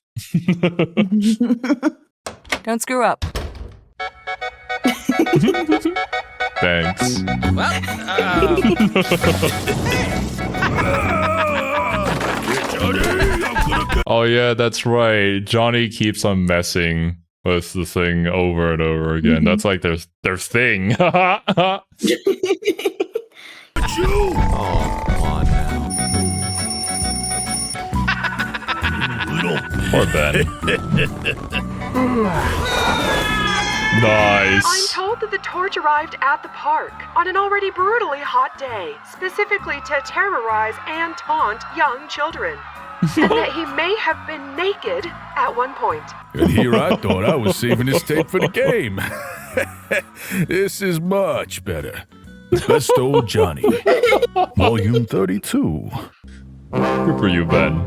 Don't screw up. Thanks. Oh yeah, that's right. Johnny keeps on messing with the thing over and over again. That's like their thing. Oh, come on now. Poor Ben. Nice. I'm told that the torch arrived at the park on an already brutally hot day, specifically to terrorize and taunt young children. And that he may have been naked at one point. And here I thought I was saving this tape for the game. This is much better. The Best Old Johnny. Volume 32. Good for you, Ben.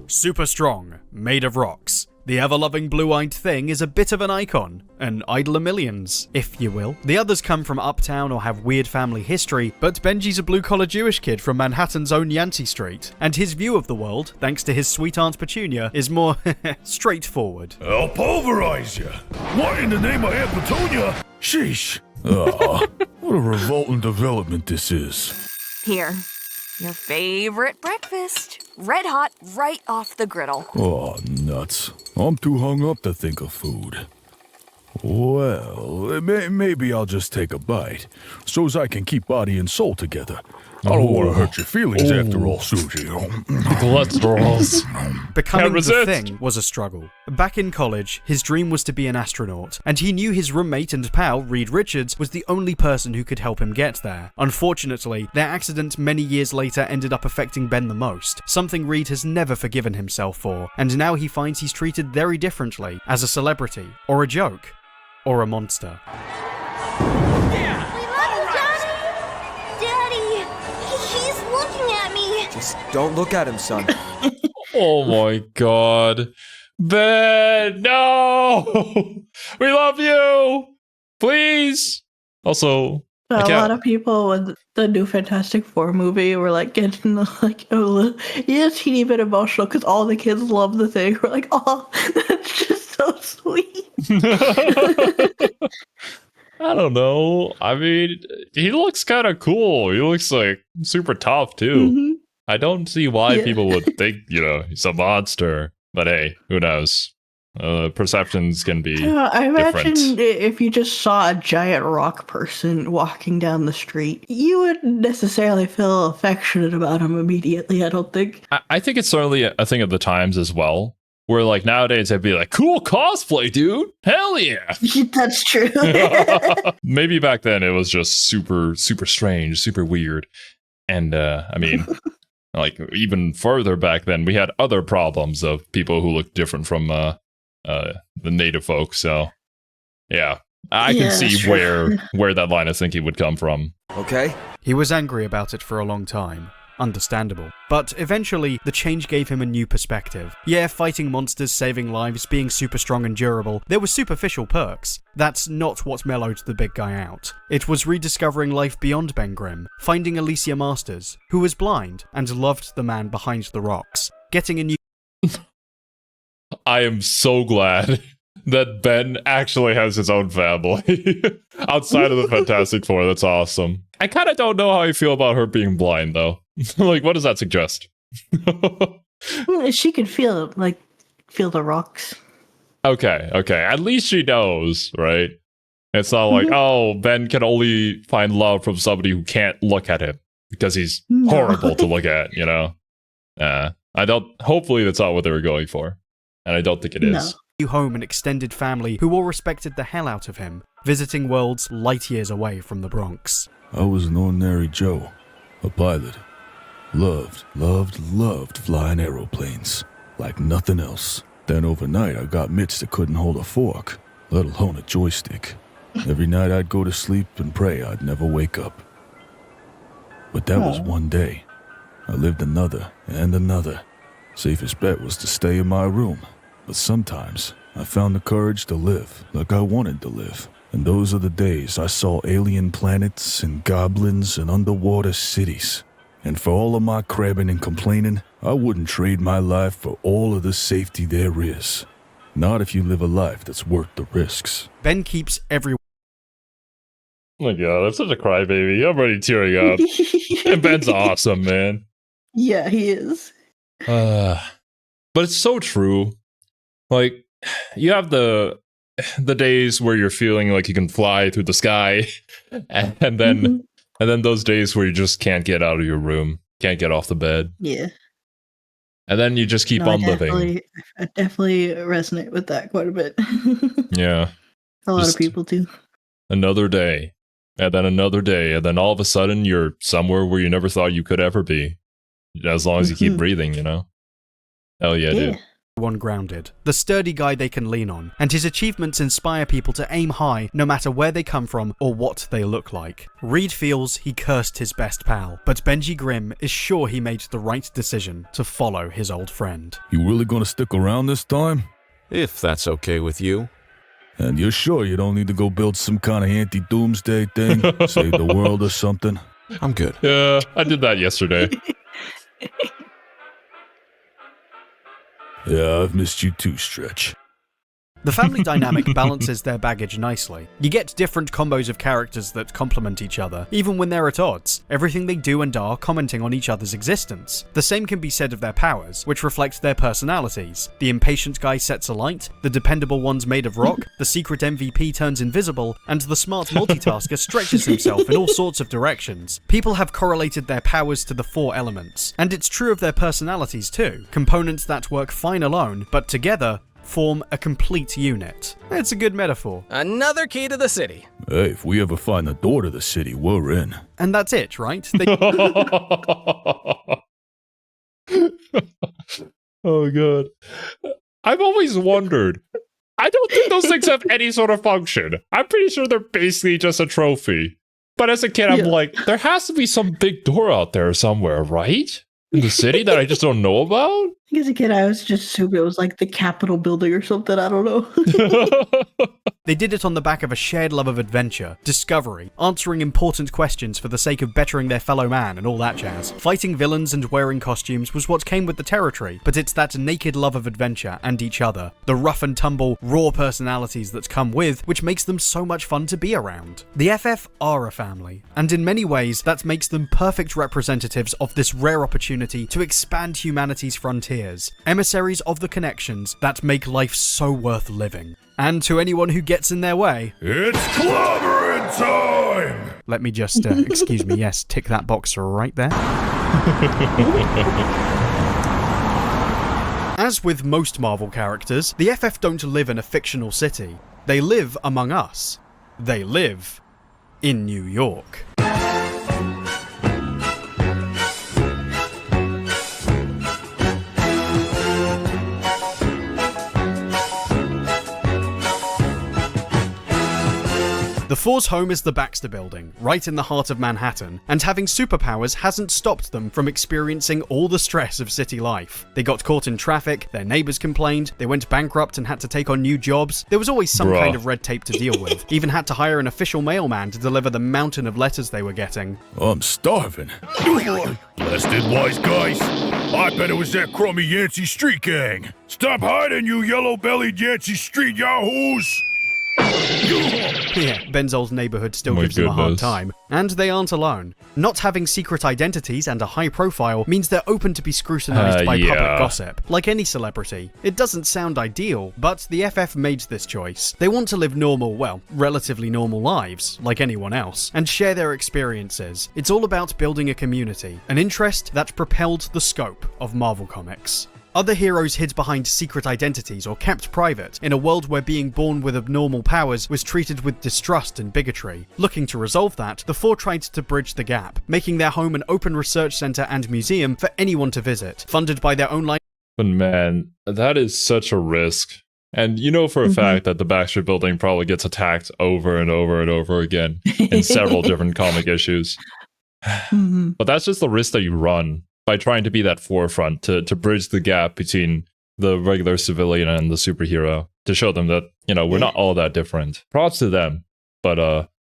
Super strong, made of rocks. The ever-loving blue-eyed thing is a bit of an icon, an idol of millions, if you will. The others come from uptown or have weird family history, but Benji's a blue-collar Jewish kid from Manhattan's own Yancey Street, and his view of the world, thanks to his sweet Aunt Petunia, is more straightforward. I'll pulverize you! What in the name of Aunt Petunia? Sheesh! Ah, what a revolting development this is. Here, your favorite breakfast. Red hot, right off the griddle. Oh, nuts. I'm too hung up to think of food. Well, maybe I'll just take a bite, so's I can keep body and soul together. I don't want to hurt your feelings after all, Suji. Cholesterols. Becoming the resist. Thing was a struggle. Back in college, his dream was to be an astronaut, and he knew his roommate and pal, Reed Richards, was the only person who could help him get there. Unfortunately, their accident many years later ended up affecting Ben the most, something Reed has never forgiven himself for, and now he finds he's treated very differently, as a celebrity, or a joke, or a monster. Just don't look at him, son. Oh my god. Ben, no! We love you! Please! Also, A lot of people with the new Fantastic Four movie were like getting like a teeny bit emotional because all the kids love the Thing. We're like, oh, that's just so sweet. I don't know. I mean, he looks kind of cool. He looks like super tough too. Mhm. I don't see why Yeah. people would think, he's a monster. But hey, who knows? Perceptions can be I imagine different. if you just saw a giant rock person walking down the street, you wouldn't necessarily feel affectionate about him immediately, I don't think. I think it's certainly a thing of the times as well. Where like nowadays I'd be like, cool cosplay, dude. Hell yeah. That's true. Maybe back then it was just super, super strange, super weird. And I mean, like even further back then, we had other problems of people who looked different from the native folk. So yeah, I can see where that line of thinking would come from. Okay. He was angry about it for a long time. Understandable. But eventually, the change gave him a new perspective. Yeah, fighting monsters, saving lives, being super strong and durable, there were superficial perks. That's not what mellowed the big guy out. It was rediscovering life beyond Ben Grimm, finding Alicia Masters, who was blind and loved the man behind the rocks, getting a new... I am so glad that Ben actually has his own family outside of the Fantastic Four. That's awesome. I kind of don't know how I feel about her being blind, though. Like, what does that suggest? She could feel the rocks. Okay. At least she knows, right? It's not like, oh, Ben can only find love from somebody who can't look at him because he's horrible to look at, hopefully that's not what they were going for. And I don't think it is. New home and extended family who all respected the hell out of him, visiting worlds light years away from the Bronx. I was an ordinary Joe, a pilot. Loved flying aeroplanes like nothing else. Then overnight I got mitts that couldn't hold a fork, let alone a joystick. Every night I'd go to sleep and pray I'd never wake up. But that was one day. I lived another and another. Safest bet was to stay in my room. But sometimes I found the courage to live like I wanted to live. And those are the days I saw alien planets and goblins and underwater cities. And for all of my crabbing and complaining, I wouldn't trade my life for all of the safety there is. Not if you live a life that's worth the risks. Ben keeps everyone... Oh my god, I'm such a crybaby. I'm already tearing up. And Ben's awesome, man. Yeah, he is. But it's so true. Like, you have the days where you're feeling like you can fly through the sky, and then those days where you just can't get out of your room, can't get off the bed. Yeah. And then you just keep on living. I definitely resonate with that quite a bit. Yeah. A lot Just of people do. Another day, and then another day, and then all of a sudden you're somewhere where you never thought you could ever be. As long as you keep breathing, Hell yeah, dude. One grounded, the sturdy guy they can lean on, and his achievements inspire people to aim high no matter where they come from or what they look like. Reed feels he cursed his best pal, but Benji Grimm is sure he made the right decision to follow his old friend. You really gonna stick around this time? If that's okay with you. And you're sure you don't need to go build some kind of anti-doomsday thing? Save the world or something? I'm good. Yeah, I did that yesterday. Yeah, I've missed you too, Stretch. The family dynamic balances their baggage nicely. You get different combos of characters that complement each other, even when they're at odds, everything they do and are commenting on each other's existence. The same can be said of their powers, which reflect their personalities. The impatient guy sets alight, the dependable one's made of rock, the secret MVP turns invisible, and the smart multitasker stretches himself in all sorts of directions. People have correlated their powers to the 4 elements, and it's true of their personalities too, components that work fine alone, but together form a complete unit. It's a good metaphor. Another key to the city. Hey, if we ever find the door to the city, we're in. And that's it, right? Oh god. I've always wondered. I don't think those things have any sort of function. I'm pretty sure they're basically just a trophy. But as a kid, I'm like, there has to be some big door out there somewhere, right? In the city that I just don't know about? I think as a kid, I was just assuming it was like the Capitol building or something. I don't know. They did it on the back of a shared love of adventure, discovery, answering important questions for the sake of bettering their fellow man and all that jazz. Fighting villains and wearing costumes was what came with the territory, but it's that naked love of adventure and each other, the rough and tumble, raw personalities that come with, which makes them so much fun to be around. The FF are a family, and in many ways that makes them perfect representatives of this rare opportunity to expand humanity's frontiers, emissaries of the connections that make life so worth living. And to anyone who gets in their way, it's clobbering time! Let me just, excuse me, yes, tick that box right there. As with most Marvel characters, the FF don't live in a fictional city. They live among us. They live in New York. The Four's home is the Baxter Building, right in the heart of Manhattan, and having superpowers hasn't stopped them from experiencing all the stress of city life. They got caught in traffic, their neighbors complained, they went bankrupt and had to take on new jobs. There was always some kind of red tape to deal with. Even had to hire an official mailman to deliver the mountain of letters they were getting. I'm starving. Blasted wise guys. I bet it was that crummy Yancey Street gang. Stop hiding, you yellow-bellied Yancey Street yahoos! Yeah, Ben's old neighborhood still gives them a hard time. And they aren't alone. Not having secret identities and a high profile means they're open to be scrutinized by public gossip, like any celebrity. It doesn't sound ideal, but the FF made this choice. They want to live normal, well, relatively normal lives, like anyone else, and share their experiences. It's all about building a community, an interest that propelled the scope of Marvel Comics. Other heroes hid behind secret identities or kept private, in a world where being born with abnormal powers was treated with distrust and bigotry. Looking to resolve that, the Four tried to bridge the gap, making their home an open research center and museum for anyone to visit, funded by their own line. But man, that is such a risk. And you know for a fact that the Baxter Building probably gets attacked over and over and over again in several different comic issues. But that's just the risk that you run by trying to be that forefront, to bridge the gap between the regular civilian and the superhero, to show them that, you know, we're not all that different. Props to them. But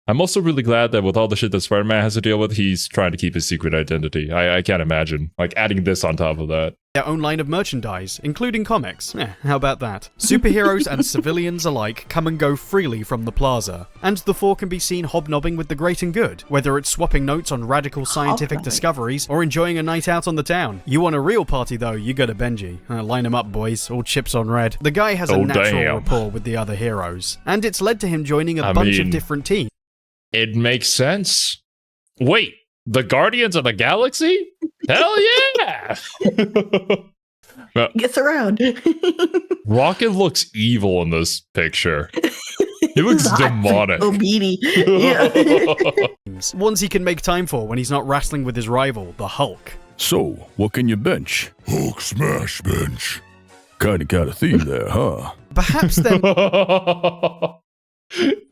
I'm also really glad that with all the shit that Spider-Man has to deal with, he's trying to keep his secret identity. I can't imagine, like, adding this on top of that. Their own line of merchandise, including comics. How about that? Superheroes and civilians alike come and go freely from the plaza, and the Four can be seen hobnobbing with the great and good, whether it's swapping notes on radical scientific discoveries or enjoying a night out on the town. You want a real party though, you go to Benji. Line them up, boys, all chips on red. The guy has a natural rapport with the other heroes, and it's led to him joining a bunch of different teams. It makes sense. Wait, the Guardians of the Galaxy? Hell yeah! Gets around. Rocket looks evil in this picture. He looks demonic. So beady. Yeah. Ones he can make time for when he's not wrestling with his rival, the Hulk. So, what can you bench? Hulk smash bench. Kinda got a theme there, huh? Perhaps then...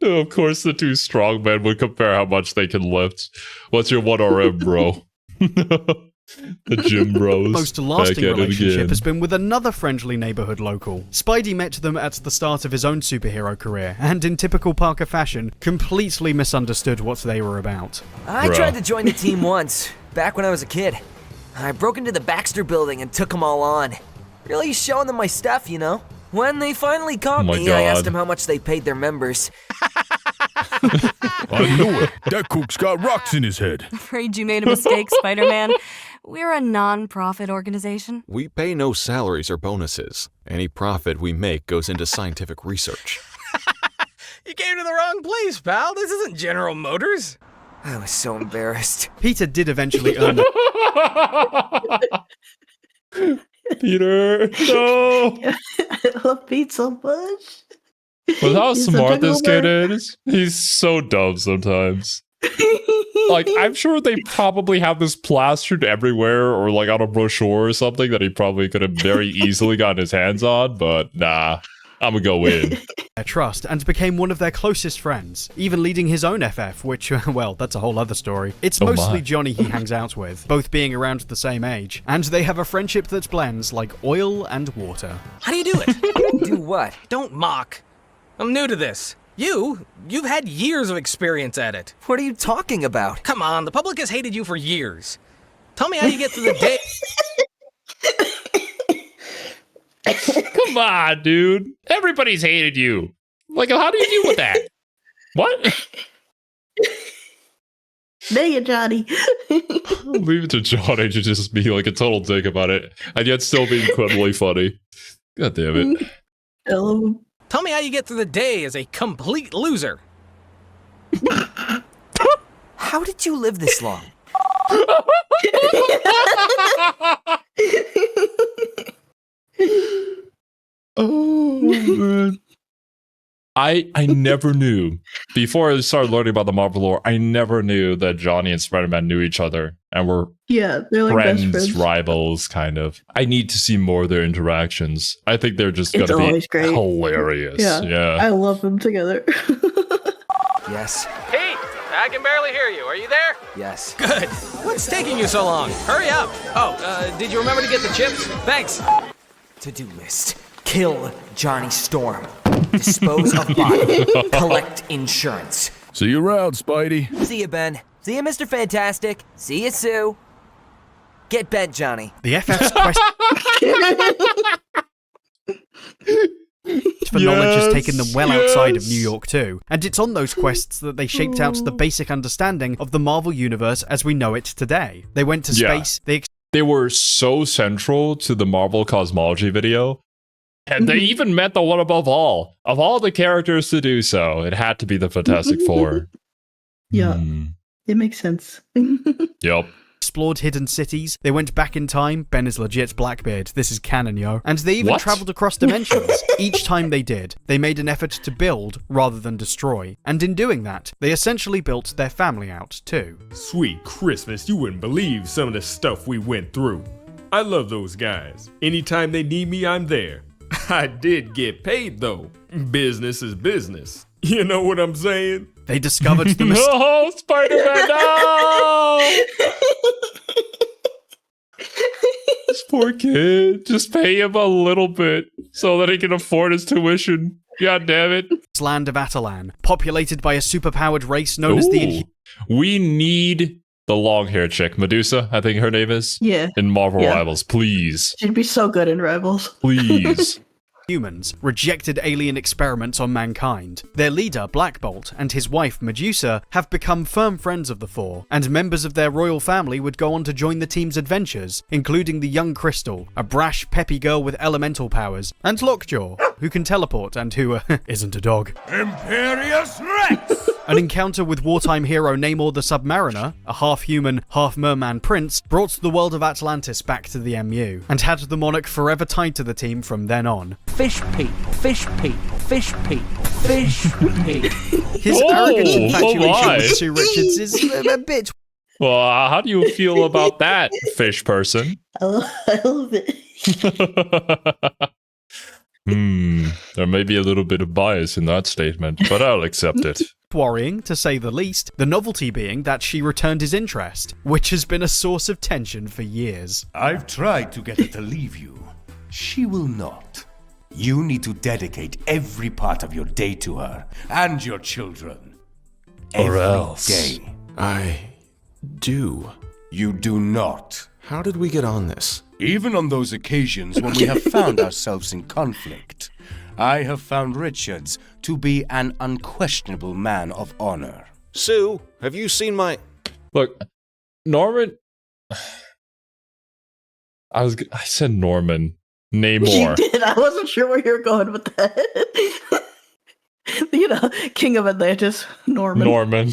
Of course, the two strongmen would compare how much they can lift. What's your 1RM, bro? The gym bros. The most lasting relationship has been with another friendly neighborhood local. Spidey met them at the start of his own superhero career, and in typical Parker fashion, completely misunderstood what they were about. I tried to join the team once, back when I was a kid. I broke into the Baxter Building and took them all on. Really showing them my stuff, you know? When they finally caught my me, God. I asked them how much they paid their members. I know it. That cook's got rocks in his head. Afraid you made a mistake, Spider-Man. We're a non-profit organization. We pay no salaries or bonuses. Any profit we make goes into scientific research. You came to the wrong place, pal. This isn't General Motors. I was so embarrassed. Peter did eventually earn Peter, no. I love Pete so much. With how He's smart such a this kid goober. is, he's so dumb sometimes. Like, I'm sure they probably have this plastered everywhere or like on a brochure or something that he probably could have very easily gotten his hands on, but nah, I'm gonna go in. their trust and became one of their closest friends, even leading his own FF, which, well, that's a whole other story. It's Oh mostly my. Johnny he hangs out with, both being around the same age, and they have a friendship that blends like oil and water. How do you do it? Do what? Don't mock. I'm new to this. You've had years of experience at it. What are you talking about? Come on, the public has hated you for years. Tell me how you get through the day. Come on, dude. Everybody's hated you. Like, how do you deal with that? What? Dang it, Johnny. Leave it to Johnny to just be like a total dick about it, and yet still be incredibly funny. God damn it. Tell me how you get through the day as a complete loser. How did you live this long? Oh, man. I never knew, before I started learning about the Marvel lore, I never knew that Johnny and Spider-Man knew each other and were Yeah, they're like best friends. rivals, kind of. I need to see more of their interactions. I think they're just It's gonna be always great. hilarious. Yeah. I love them together. Yes. Pete, I can barely hear you. Are you there? Yes. Good. What's taking you so long? Hurry up. Oh, did you remember to get the chips? Thanks. To-do list. Kill Johnny Storm. Dispose of body. Collect insurance. See you around, Spidey. See you, Ben. See you, Mr. Fantastic. See you, Sue. Get bent, Johnny. The FF's quest for knowledge has taken them well outside of New York too, and it's on those quests that they shaped out the basic understanding of the Marvel Universe as we know it today. They went to Yeah. space, They were so central to the Marvel cosmology video. And they even met the one above all. Of all the characters to do so, it had to be the Fantastic Four. Yeah, it makes sense. Yep. explored hidden cities, they went back in time, Ben is legit Blackbeard, this is canon, yo, and they even What? travelled across dimensions. Each time they did, they made an effort to build rather than destroy, and in doing that, they essentially built their family out too. Sweet Christmas, you wouldn't believe some of the stuff we went through. I love those guys. Anytime they need me, I'm there. I did get paid though. Business is business. You know what I'm saying? They discovered the No, Spider-Man, no! This poor kid. Just pay him a little bit so that he can afford his tuition. God damn it. land of Atalan, populated by a superpowered race known as the We need the long-haired chick, Medusa, I think her name is. Yeah. In Marvel Yeah. Rivals, please. She'd be so good in Rebels. Please. humans rejected alien experiments on mankind. Their leader, Black Bolt, and his wife, Medusa, have become firm friends of the Four, and members of their royal family would go on to join the team's adventures, including the young Crystal, a brash, peppy girl with elemental powers, and Lockjaw, who can teleport and who isn't a dog. Imperious Rex! An encounter with wartime hero Namor the Submariner, a half-human, half-merman prince, brought the world of Atlantis back to the MU, and had the monarch forever tied to the team from then on. Fish people, fish people, fish people, fish people. His arrogant infatuation with Sue Richards is a bit... Well, how do you feel about that, fish person? I love it. There may be a little bit of bias in that statement, but I'll accept it. Worrying, to say the least, the novelty being that she returned his interest, which has been a source of tension for years. I've tried to get her to leave you. She will not. You need to dedicate every part of your day to her and your children. Or Every else. day. I do. You do not. How did we get on this? Even on those occasions when we have found ourselves in conflict, I have found Richards to be an unquestionable man of honor. Sue, have you seen my... Look, Norman... I said Norman. Namor. You did. I wasn't sure where you were going with that. You know, King of Atlantis, Norman. Norman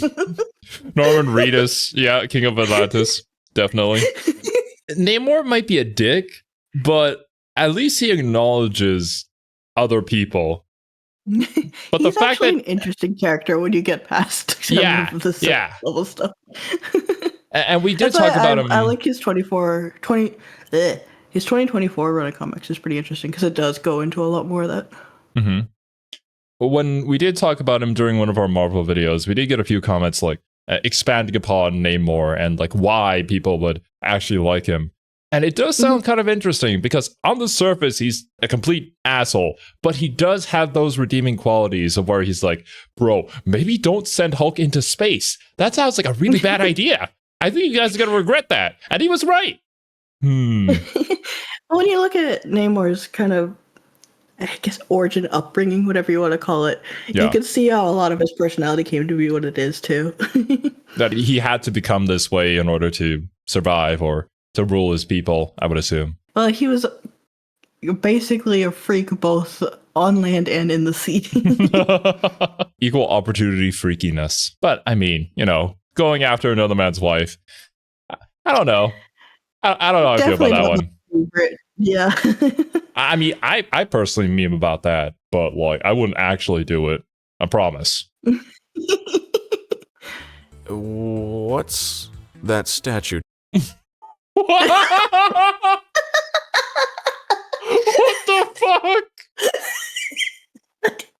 Reedus. Yeah, King of Atlantis. Definitely. Namor might be a dick, but at least he acknowledges other people. But the fact that an interesting character when you get past some of the level stuff. And we did That's talk why about him. I like his 2024 run of comics is pretty interesting because it does go into a lot more of that. Mm-hmm. When we did talk about him during one of our Marvel videos, we did get a few comments like expanding upon Namor and like why people would actually like him. And it does sound kind of interesting because on the surface, he's a complete asshole, but he does have those redeeming qualities of where he's like, bro, maybe don't send Hulk into space. That sounds like a really bad idea. I think you guys are going to regret that. And he was right. When you look at Namor's kind of, I guess, origin, upbringing, whatever you want to call it, you can see how a lot of his personality came to be what it is, too. That he had to become this way in order to survive or to rule his people, I would assume. Well, he was basically a freak both on land and in the sea. Equal opportunity freakiness. But, I mean, you know, going after another man's wife, I don't know. I don't know how I feel about that one. Favorite. Yeah. I mean, I personally meme about that, but like, I wouldn't actually do it. I promise. What's that statue? What the fuck?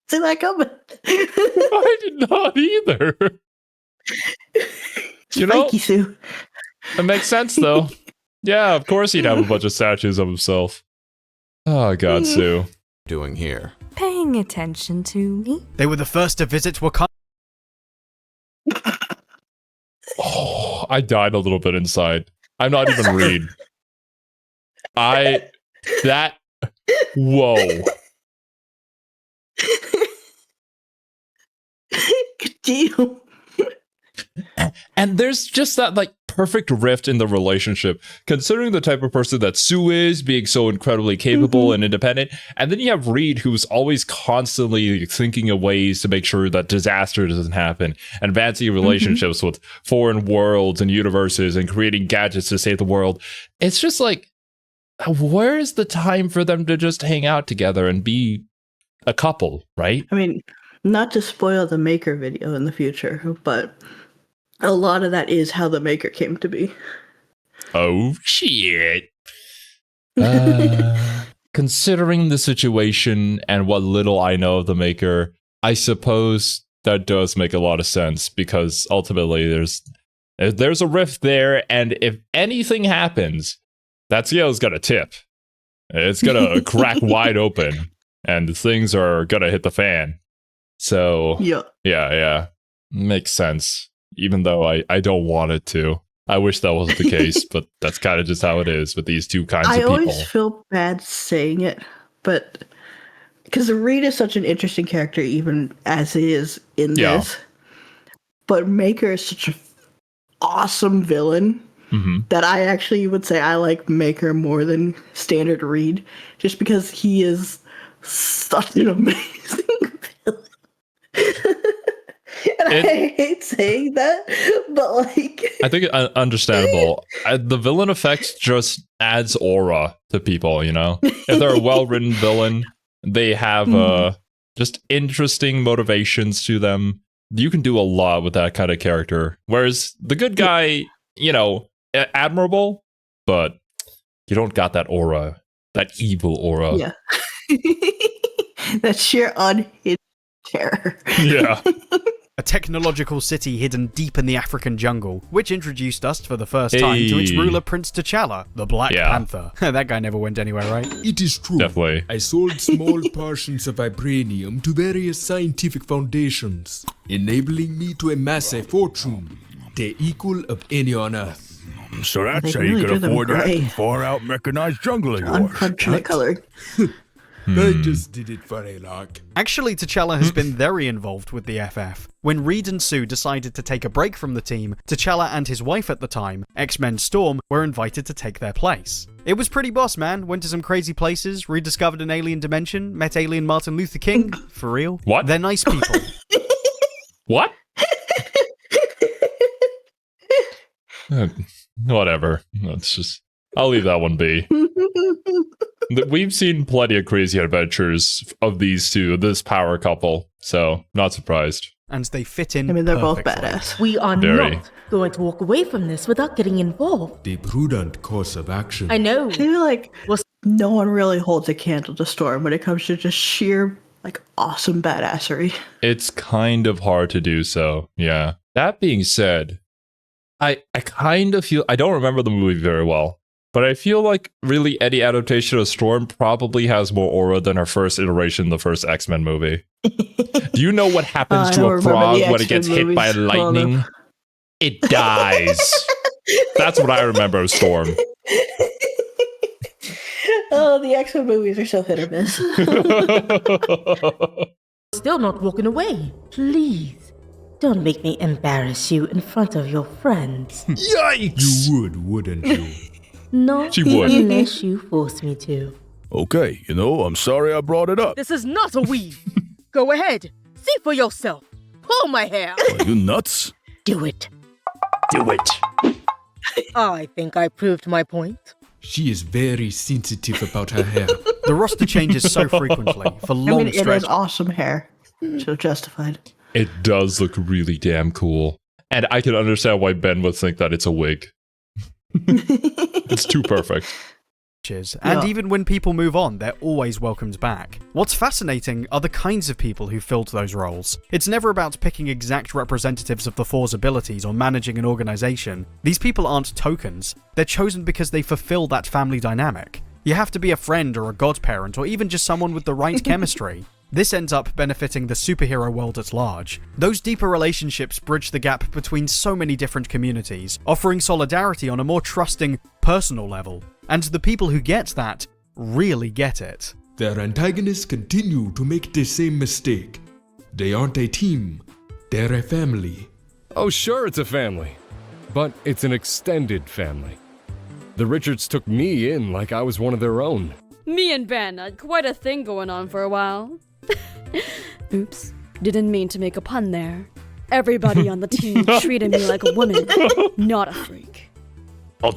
See that coming? I did not either. You know, Sue. It makes sense though. Yeah, of course he'd have a bunch of statues of himself. Oh God, Sue. Doing here? Paying attention to me. They were the first to visit Wakanda. Oh, I died a little bit inside. I'm not even Reed. Whoa. Good deal. And there's just that like perfect rift in the relationship, considering the type of person that Sue is, being so incredibly capable and independent. And then you have Reed, who's always constantly thinking of ways to make sure that disaster doesn't happen, and advancing relationships with foreign worlds and universes and creating gadgets to save the world. It's just like, where is the time for them to just hang out together and be a couple, right? I mean, not to spoil the Maker video in the future, but a lot of that is how the Maker came to be. Oh, shit. Considering the situation and what little I know of the Maker, I suppose that does make a lot of sense, because ultimately there's a rift there, and if anything happens, that scale's gonna tip. It's gonna crack wide open, and things are gonna hit the fan. So, yeah. Makes sense. Even though I don't want it to. I wish that wasn't the case, but that's kind of just how it is with these two kinds of people. I always feel bad saying it, but because Reed is such an interesting character, even as he is in this. But Maker is such an awesome villain that I actually would say I like Maker more than standard Reed, just because he is such an amazing villain. And I hate saying that, but like... I think understandable. The villain effect just adds aura to people, you know? If they're a well-written villain, they have just interesting motivations to them. You can do a lot with that kind of character. Whereas the good guy, you know, admirable, but you don't got that aura, that evil aura. Yeah. That sheer unhinged terror. Yeah. A technological city hidden deep in the African jungle, which introduced us for the first time to its ruler, Prince T'Challa, the Black Panther. That guy never went anywhere, right? It is true. Definitely. I sold small portions of vibranium to various scientific foundations, enabling me to amass a fortune, the equal of any on Earth. So that's They how really you do could them afford that gray. far-out mechanized jungle of yours. Unfortunate color. I just did it for a lark. Actually, T'Challa has been very involved with the FF. When Reed and Sue decided to take a break from the team, T'Challa and his wife at the time, X-Men Storm, were invited to take their place. It was pretty boss, man. Went to some crazy places, rediscovered an alien dimension, met alien Martin Luther King. For real? What? They're nice people. What? Whatever. Let's just... I'll leave that one be. We've seen plenty of crazy adventures of these two, this power couple, so not surprised. And they fit in. I mean, they're both perfectly. badass. We are Very. not going to walk away from this without getting involved. The prudent course of action. I know. I feel like no one really holds a candle to Storm when it comes to just sheer, like, awesome badassery. It's kind of hard to do so, yeah. That being said, I kind of feel... I don't remember the movie very well, but I feel like really any adaptation of Storm probably has more aura than her first iteration in the first X-Men movie. Do you know what happens to a frog when it gets hit by lightning? It dies. That's what I remember of Storm. Oh, the X-Men movies are so hit or miss. Still not walking away. Please, don't make me embarrass you in front of your friends. Yikes! You would, wouldn't you? Not She would. unless you force me to. Okay, I'm sorry I brought it up. This is not a weave. Go ahead. See for yourself. Pull my hair. Are you nuts? Do it. Do it. I think I proved my point. She is very sensitive about her hair. The roster changes so frequently for long I mean, it stretches. is awesome hair. So justified. It does look really damn cool. And I can understand why Ben would think that it's a wig. It's too perfect. And even when people move on, they're always welcomed back. What's fascinating are the kinds of people who filled those roles. It's never about picking exact representatives of the Four's abilities or managing an organization. These people aren't tokens. They're chosen because they fulfill that family dynamic. You have to be a friend or a godparent or even just someone with the right chemistry. This ends up benefiting the superhero world at large. Those deeper relationships bridge the gap between so many different communities, offering solidarity on a more trusting, personal level. And the people who get that really get it. Their antagonists continue to make the same mistake. They aren't a team, they're a family. Oh, sure, it's a family. But it's an extended family. The Richards took me in like I was one of their own. Me and Ben had quite a thing going on for a while. Oops, didn't mean to make a pun there. Everybody on the team treated me like a woman, not a freak.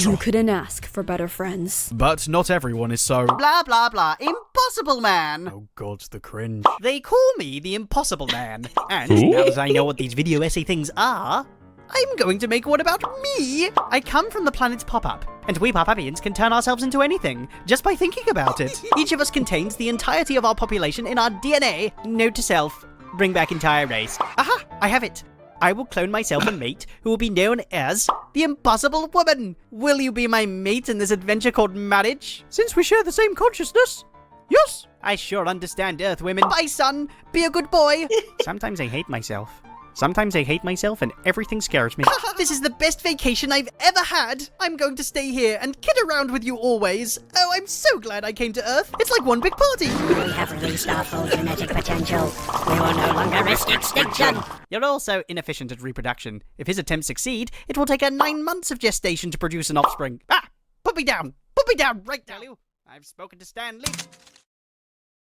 You couldn't ask for better friends. But not everyone is so... Blah, blah, blah. Impossible man. Oh god, the cringe. They call me the Impossible Man. And now that I know what these video essay things are, I'm going to make one about me. I come from the planet's pop-up, and we pop-upians can turn ourselves into anything, just by thinking about it. Each of us contains the entirety of our population in our DNA. Note to self, bring back entire race. Aha, I have it. I will clone myself a mate who will be known as the Impossible Woman. Will you be my mate in this adventure called marriage? Since we share the same consciousness. Yes, I sure understand Earth women. Bye, son. Be a good boy. Sometimes I hate myself. Sometimes I hate myself and everything scares me. This is the best vacation I've ever had. I'm going to stay here and kid around with you always. Oh, I'm so glad I came to Earth. It's like one big party. We have released our full genetic potential. We will no longer risk extinction. You're also inefficient at reproduction. If his attempts succeed, it will take 9 months of gestation to produce an offspring. Ah! Put me down! Put me down right now! I've spoken to Stan Lee.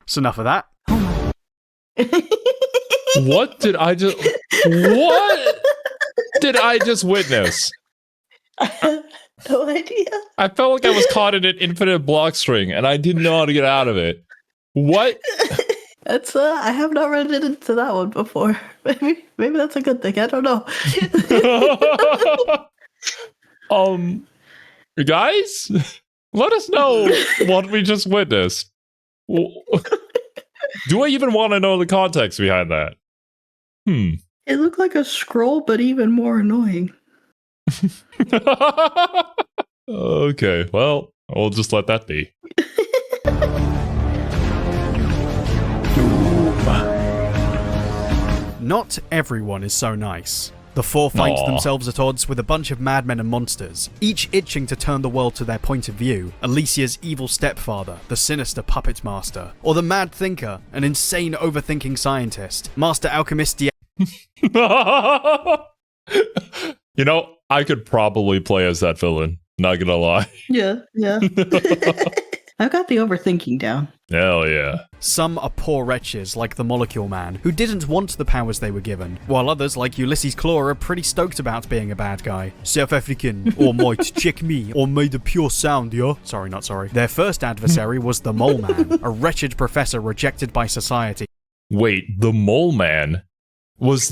So enough of that. What did I just witness? I have no idea. I felt like I was caught in an infinite block string and I didn't know how to get out of it. What? That's I have not run into that one before. Maybe that's a good thing. I don't know. Guys, let us know what we just witnessed. Do I even want to know the context behind that? It looked like a scroll, but even more annoying. Okay, well, we'll just let that be. Not everyone is so nice. The four find Aw. themselves at odds with a bunch of madmen and monsters, each itching to turn the world to their point of view. Alicia's evil stepfather, the sinister puppet master, or the mad thinker, an insane overthinking scientist, Master Alchemist You know, I could probably play as that villain, not gonna lie. Yeah. I've got the overthinking down. Hell yeah. Some are poor wretches like the Molecule Man, who didn't want the powers they were given, while others like Ulysses Claw are pretty stoked about being a bad guy. South African, or might check me, or made a pure sound, yeah? Sorry, not sorry. Their first adversary was the Mole Man, a wretched professor rejected by society. Wait, the Mole Man? Was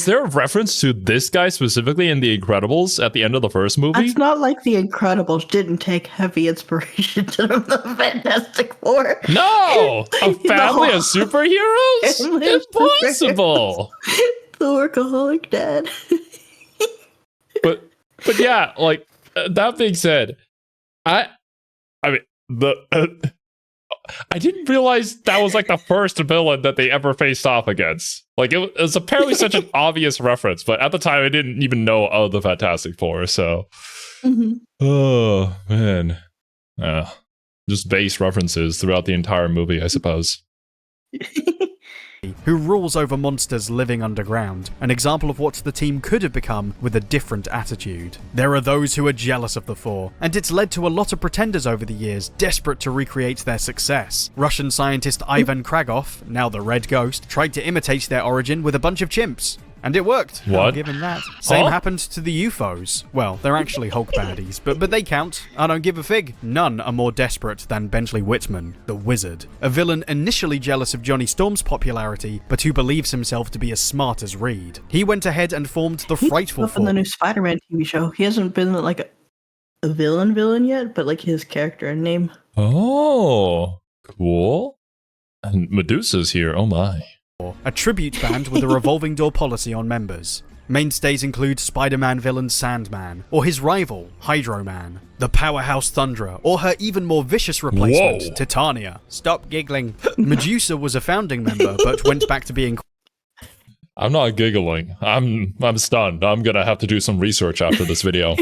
there a reference to this guy specifically in The Incredibles at the end of the first movie? It's not like The Incredibles didn't take heavy inspiration from the Fantastic Four. No! A family of superheroes? Impossible! The workaholic dad. But yeah, like, that being said, I mean, I didn't realize that was like the first villain that they ever faced off against. Like, it was apparently such an obvious reference, but at the time I didn't even know of the Fantastic Four, so... Oh, man. Just base references throughout the entire movie, I suppose. Who rules over monsters living underground, an example of what the team could have become with a different attitude. There are those who are jealous of the four, and it's led to a lot of pretenders over the years desperate to recreate their success. Russian scientist Ivan Kragov, now the Red Ghost, tried to imitate their origin with a bunch of chimps. And it worked. What? I'll give him that. Same happened to the UFOs. Well, they're actually Hulk baddies, but they count. I don't give a fig. None are more desperate than Bentley Whitman, the Wizard. A villain initially jealous of Johnny Storm's popularity, but who believes himself to be as smart as Reed. He went ahead and formed the Frightful Four. In the new Spider-Man TV show, he hasn't been like a villain yet, but like his character and name. Oh, cool. And Medusa's here, oh my. A tribute band with a revolving door policy on members. Mainstays include Spider-Man villain Sandman, or his rival, Hydro Man, the powerhouse Thunderer, or her even more vicious replacement, Whoa. Titania. Stop giggling. Medusa was a founding member, but went back to being... I'm not giggling. I'm stunned. I'm gonna have to do some research after this video.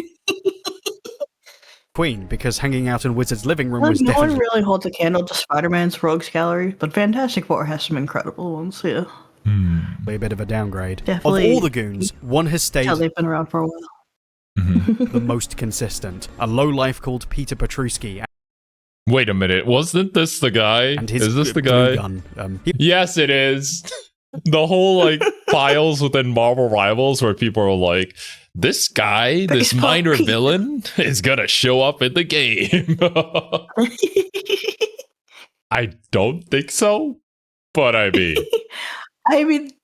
Queen, because hanging out in Wizard's living room Well, was no definitely... one really holds a candle to Spider-Man's Rogues Gallery, but Fantastic Four has some incredible ones, yeah. A bit of a downgrade. Definitely. Of all the goons, one has stayed... How they've been around for a while. the most consistent. A lowlife called Peter Petruski. Wait a minute, wasn't this the guy? And his Is this the blue guy? gun. Yes, it is. The whole, like, files within Marvel Rivals where people are like, this guy, this minor villain, is gonna show up in the game. I don't think so, but I mean...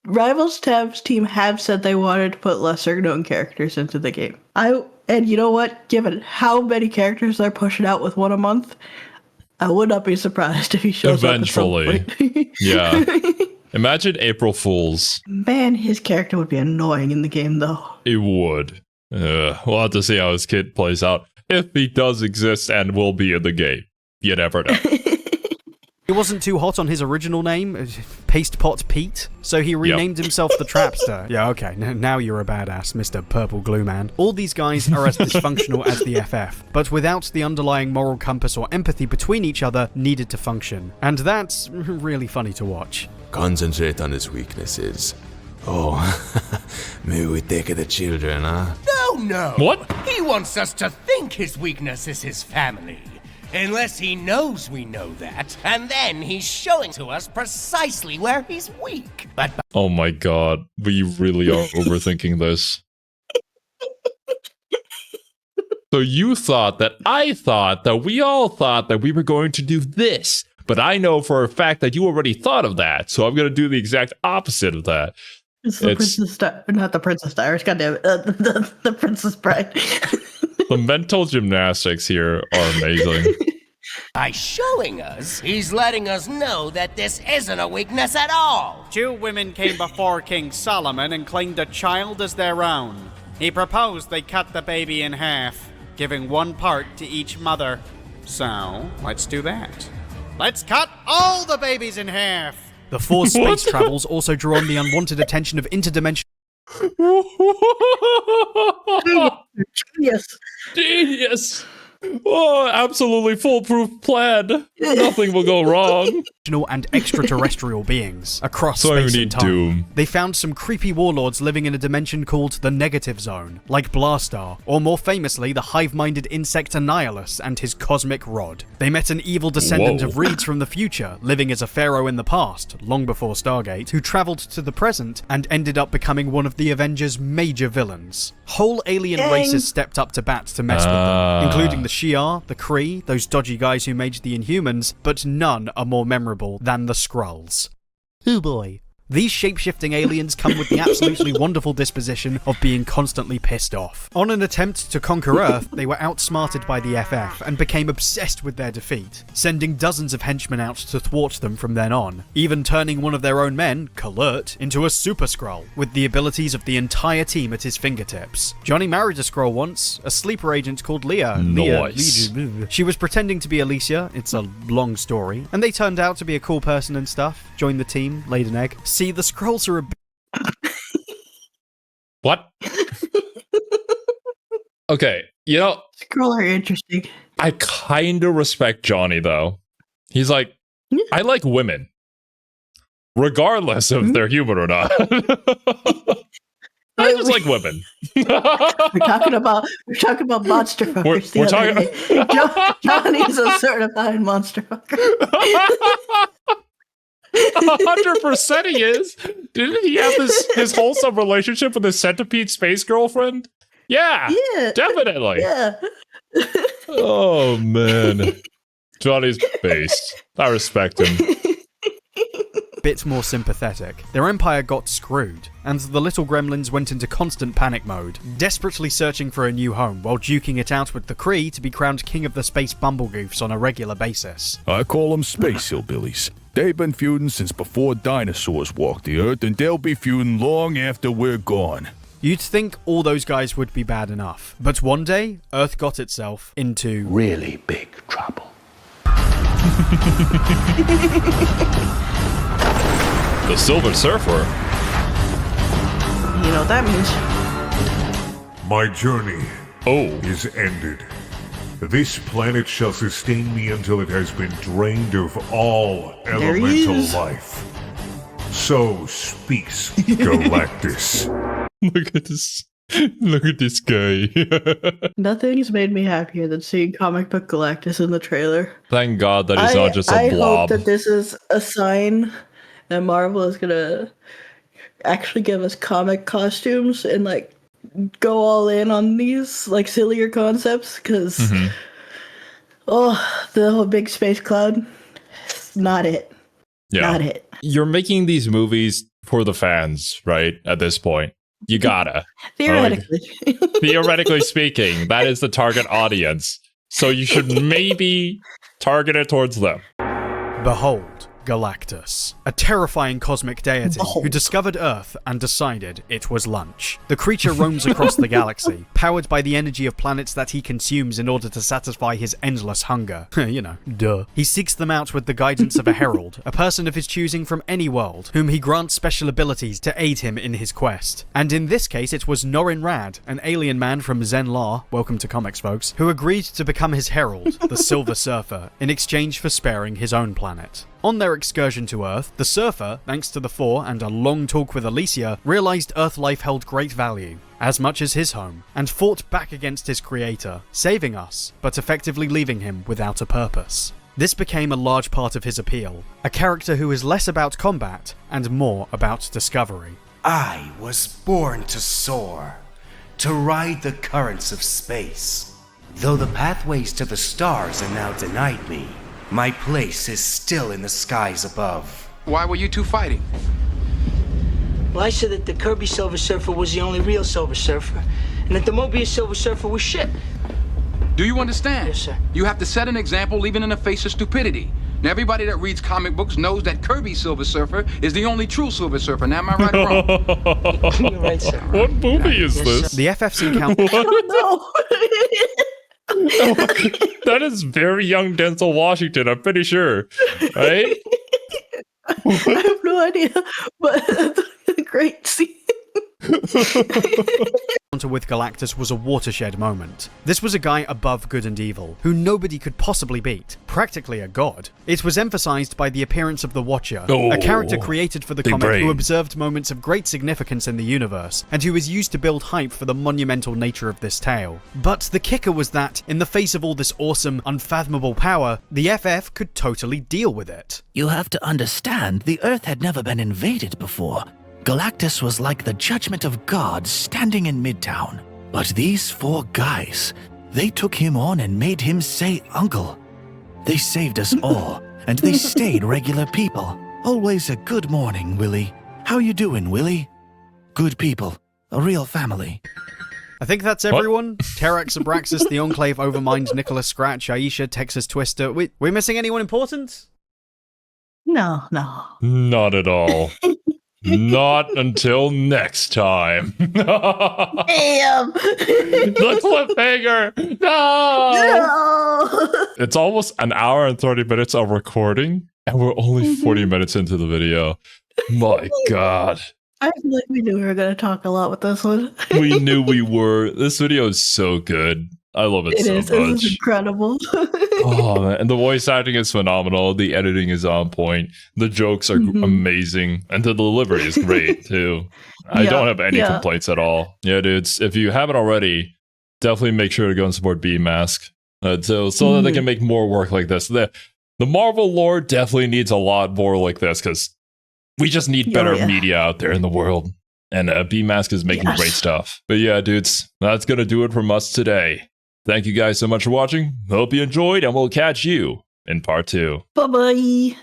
Rivals Tab's team have said they wanted to put lesser known characters into the game. And you know what? Given how many characters they're pushing out with one a month, I would not be surprised if he shows Eventually. up at some point. Yeah. Imagine April Fools. Man, his character would be annoying in the game, though. It would. We'll have to see how his kid plays out. If he does exist and will be in the game. You never know. He wasn't too hot on his original name, Paste Pot Pete, so he renamed himself the Trapster. Yeah, okay, now you're a badass, Mr. Purple Glue Man. All these guys are as dysfunctional as the FF, but without the underlying moral compass or empathy between each other needed to function. And that's really funny to watch. Concentrate on his weaknesses. Oh, maybe we take the children, huh? No. What? He wants us to think his weakness is his family. Unless he knows we know that, and then he's showing to us precisely where he's weak. But Oh my god, we really are overthinking this. So you thought that I thought that we all thought that we were going to do this, but I know for a fact that you already thought of that, so I'm going to do the exact opposite of that. It's the Princess not the Princess Diaries, goddammit, the Princess Bride. The mental gymnastics here are amazing. by showing us, he's letting us know that this isn't a weakness at all. 2 women came before King Solomon and claimed a child as their own. He proposed they cut the baby in half, giving 1 part to each mother. So, let's do that. Let's cut all the babies in half! The Four's space travels also drew on the unwanted attention of interdimensional Genius. Genius. Oh, absolutely foolproof plan. Nothing will go wrong. And extraterrestrial beings across So space we and need time. Doom. They found some creepy warlords living in a dimension called the Negative Zone, like Blastar, or more famously, the hive-minded insect Annihilus and his cosmic rod. They met an evil descendant Whoa. of Reeds from the future, living as a pharaoh in the past, long before Stargate, who traveled to the present and ended up becoming one of the Avengers' major villains. Whole alien Dang. races stepped up to bat to mess with them, including the Shi'ar, the Kree, those dodgy guys who made the Inhumans, but none are more memorable than the Skrulls. Oh boy. These shape-shifting aliens come with the absolutely wonderful disposition of being constantly pissed off. On an attempt to conquer Earth, they were outsmarted by the FF and became obsessed with their defeat, sending dozens of henchmen out to thwart them from then on, even turning one of their own men, Kalurt, into a Super Skrull, with the abilities of the entire team at his fingertips. Johnny married a Skrull once, a sleeper agent called Leah. Nice. She was pretending to be Alicia, it's a long story, and they turned out to be a cool person and stuff, joined the team, laid an egg. See, the Skrulls are a What? Okay, you know, Skrull are interesting. I kind of respect Johnny, though. He's like, I like women, regardless if they're human or not. I just like women. We're talking about monster fuckers. We're talking. Johnny's a certified monster fucker. 100% he is. Didn't he have his wholesome relationship with his centipede space girlfriend? Yeah, definitely. Yeah. Oh man, Johnny's based. I respect him. bit more sympathetic. Their empire got screwed, and the little gremlins went into constant panic mode, desperately searching for a new home while duking it out with the Kree to be crowned king of the space bumblegoofs on a regular basis. I call them space hillbillies. They've been feuding since before dinosaurs walked the earth, and they'll be feuding long after we're gone. You'd think all those guys would be bad enough, but one day, Earth got itself into really big trouble. The Silver Surfer? You know what that means. My journey is ended. This planet shall sustain me until it has been drained of all elemental life. So speaks Galactus. Look at this. Look at this guy. Nothing's made me happier than seeing comic book Galactus in the trailer. Thank God that he's not just a I blob. hope that this is a sign that Marvel is gonna actually give us comic costumes and like go all in on these like sillier concepts, because the whole big space cloud, not it. Yeah. Not it. You're making these movies for the fans, right? At this point. You gotta. Theoretically. Theoretically speaking, that is the target audience. So you should maybe target it towards them. Behold, Galactus, a terrifying cosmic deity who discovered Earth and decided it was lunch. The creature roams across the galaxy, powered by the energy of planets that he consumes in order to satisfy his endless hunger. You know, duh. He seeks them out with the guidance of a herald, a person of his choosing from any world, whom he grants special abilities to aid him in his quest. And in this case, it was Norrin Rad, an alien man from Zen-La, welcome to comics folks, who agreed to become his herald, the Silver Surfer, in exchange for sparing his own planet. On their excursion to Earth, the Surfer, thanks to the Four and a long talk with Alicia, realized Earth life held great value, as much as his home, and fought back against his creator, saving us, but effectively leaving him without a purpose. This became a large part of his appeal, a character who is less about combat and more about discovery. I was born to soar, to ride the currents of space. Though the pathways to the stars are now denied me, my place is still in the skies above. Why were you two fighting? Well, I said that the Kirby Silver Surfer was the only real Silver Surfer, and that the Mobius Silver Surfer was shit. Do you understand? Yes, sir. You have to set an example even in the face of stupidity. Now, everybody that reads comic books knows that Kirby Silver Surfer is the only true Silver Surfer. Now, am I right or wrong? You're right, sir. What movie is this? The FF's encounter... That is very young Denzel Washington, I'm pretty sure. Right? I have no idea, but great scene. With Galactus was a watershed moment. This was a guy above good and evil, who nobody could possibly beat, practically a god. It was emphasized by the appearance of the Watcher, a character created for the comic who observed moments of great significance in the universe, and who is used to build hype for the monumental nature of this tale. But the kicker was that, in the face of all this awesome, unfathomable power, the FF could totally deal with it. You have to understand, the Earth had never been invaded before. Galactus was like the judgment of God standing in Midtown. But these 4 guys, they took him on and made him say uncle. They saved us all, and they stayed regular people. Always a good morning, Willie. How you doing, Willie? Good people. A real family. I think that's everyone. Terax, Abraxas, the Enclave, Overmind, Nicholas Scratch, Aisha, Texas Twister. We missing anyone important? No. Not at all. Not until next time. Damn! The cliffhanger! No! It's almost an hour and 30 minutes of recording, and we're only 40 minutes into the video. My God. I feel like we knew we were going to talk a lot with this one. We knew we were. This video is so good. I love it so much. It is incredible. Oh, man. And the voice acting is phenomenal. The editing is on point. The jokes are amazing. And the delivery is great, too. I don't have any complaints at all. Yeah, dudes, if you haven't already, definitely make sure to go and support B-Mask. So that they can make more work like this. The Marvel lore definitely needs a lot more like this, because we just need better media out there in the world. And B-Mask is making great stuff. But yeah, dudes, that's going to do it from us today. Thank you guys so much for watching. Hope you enjoyed, and we'll catch you in part 2. Bye-bye.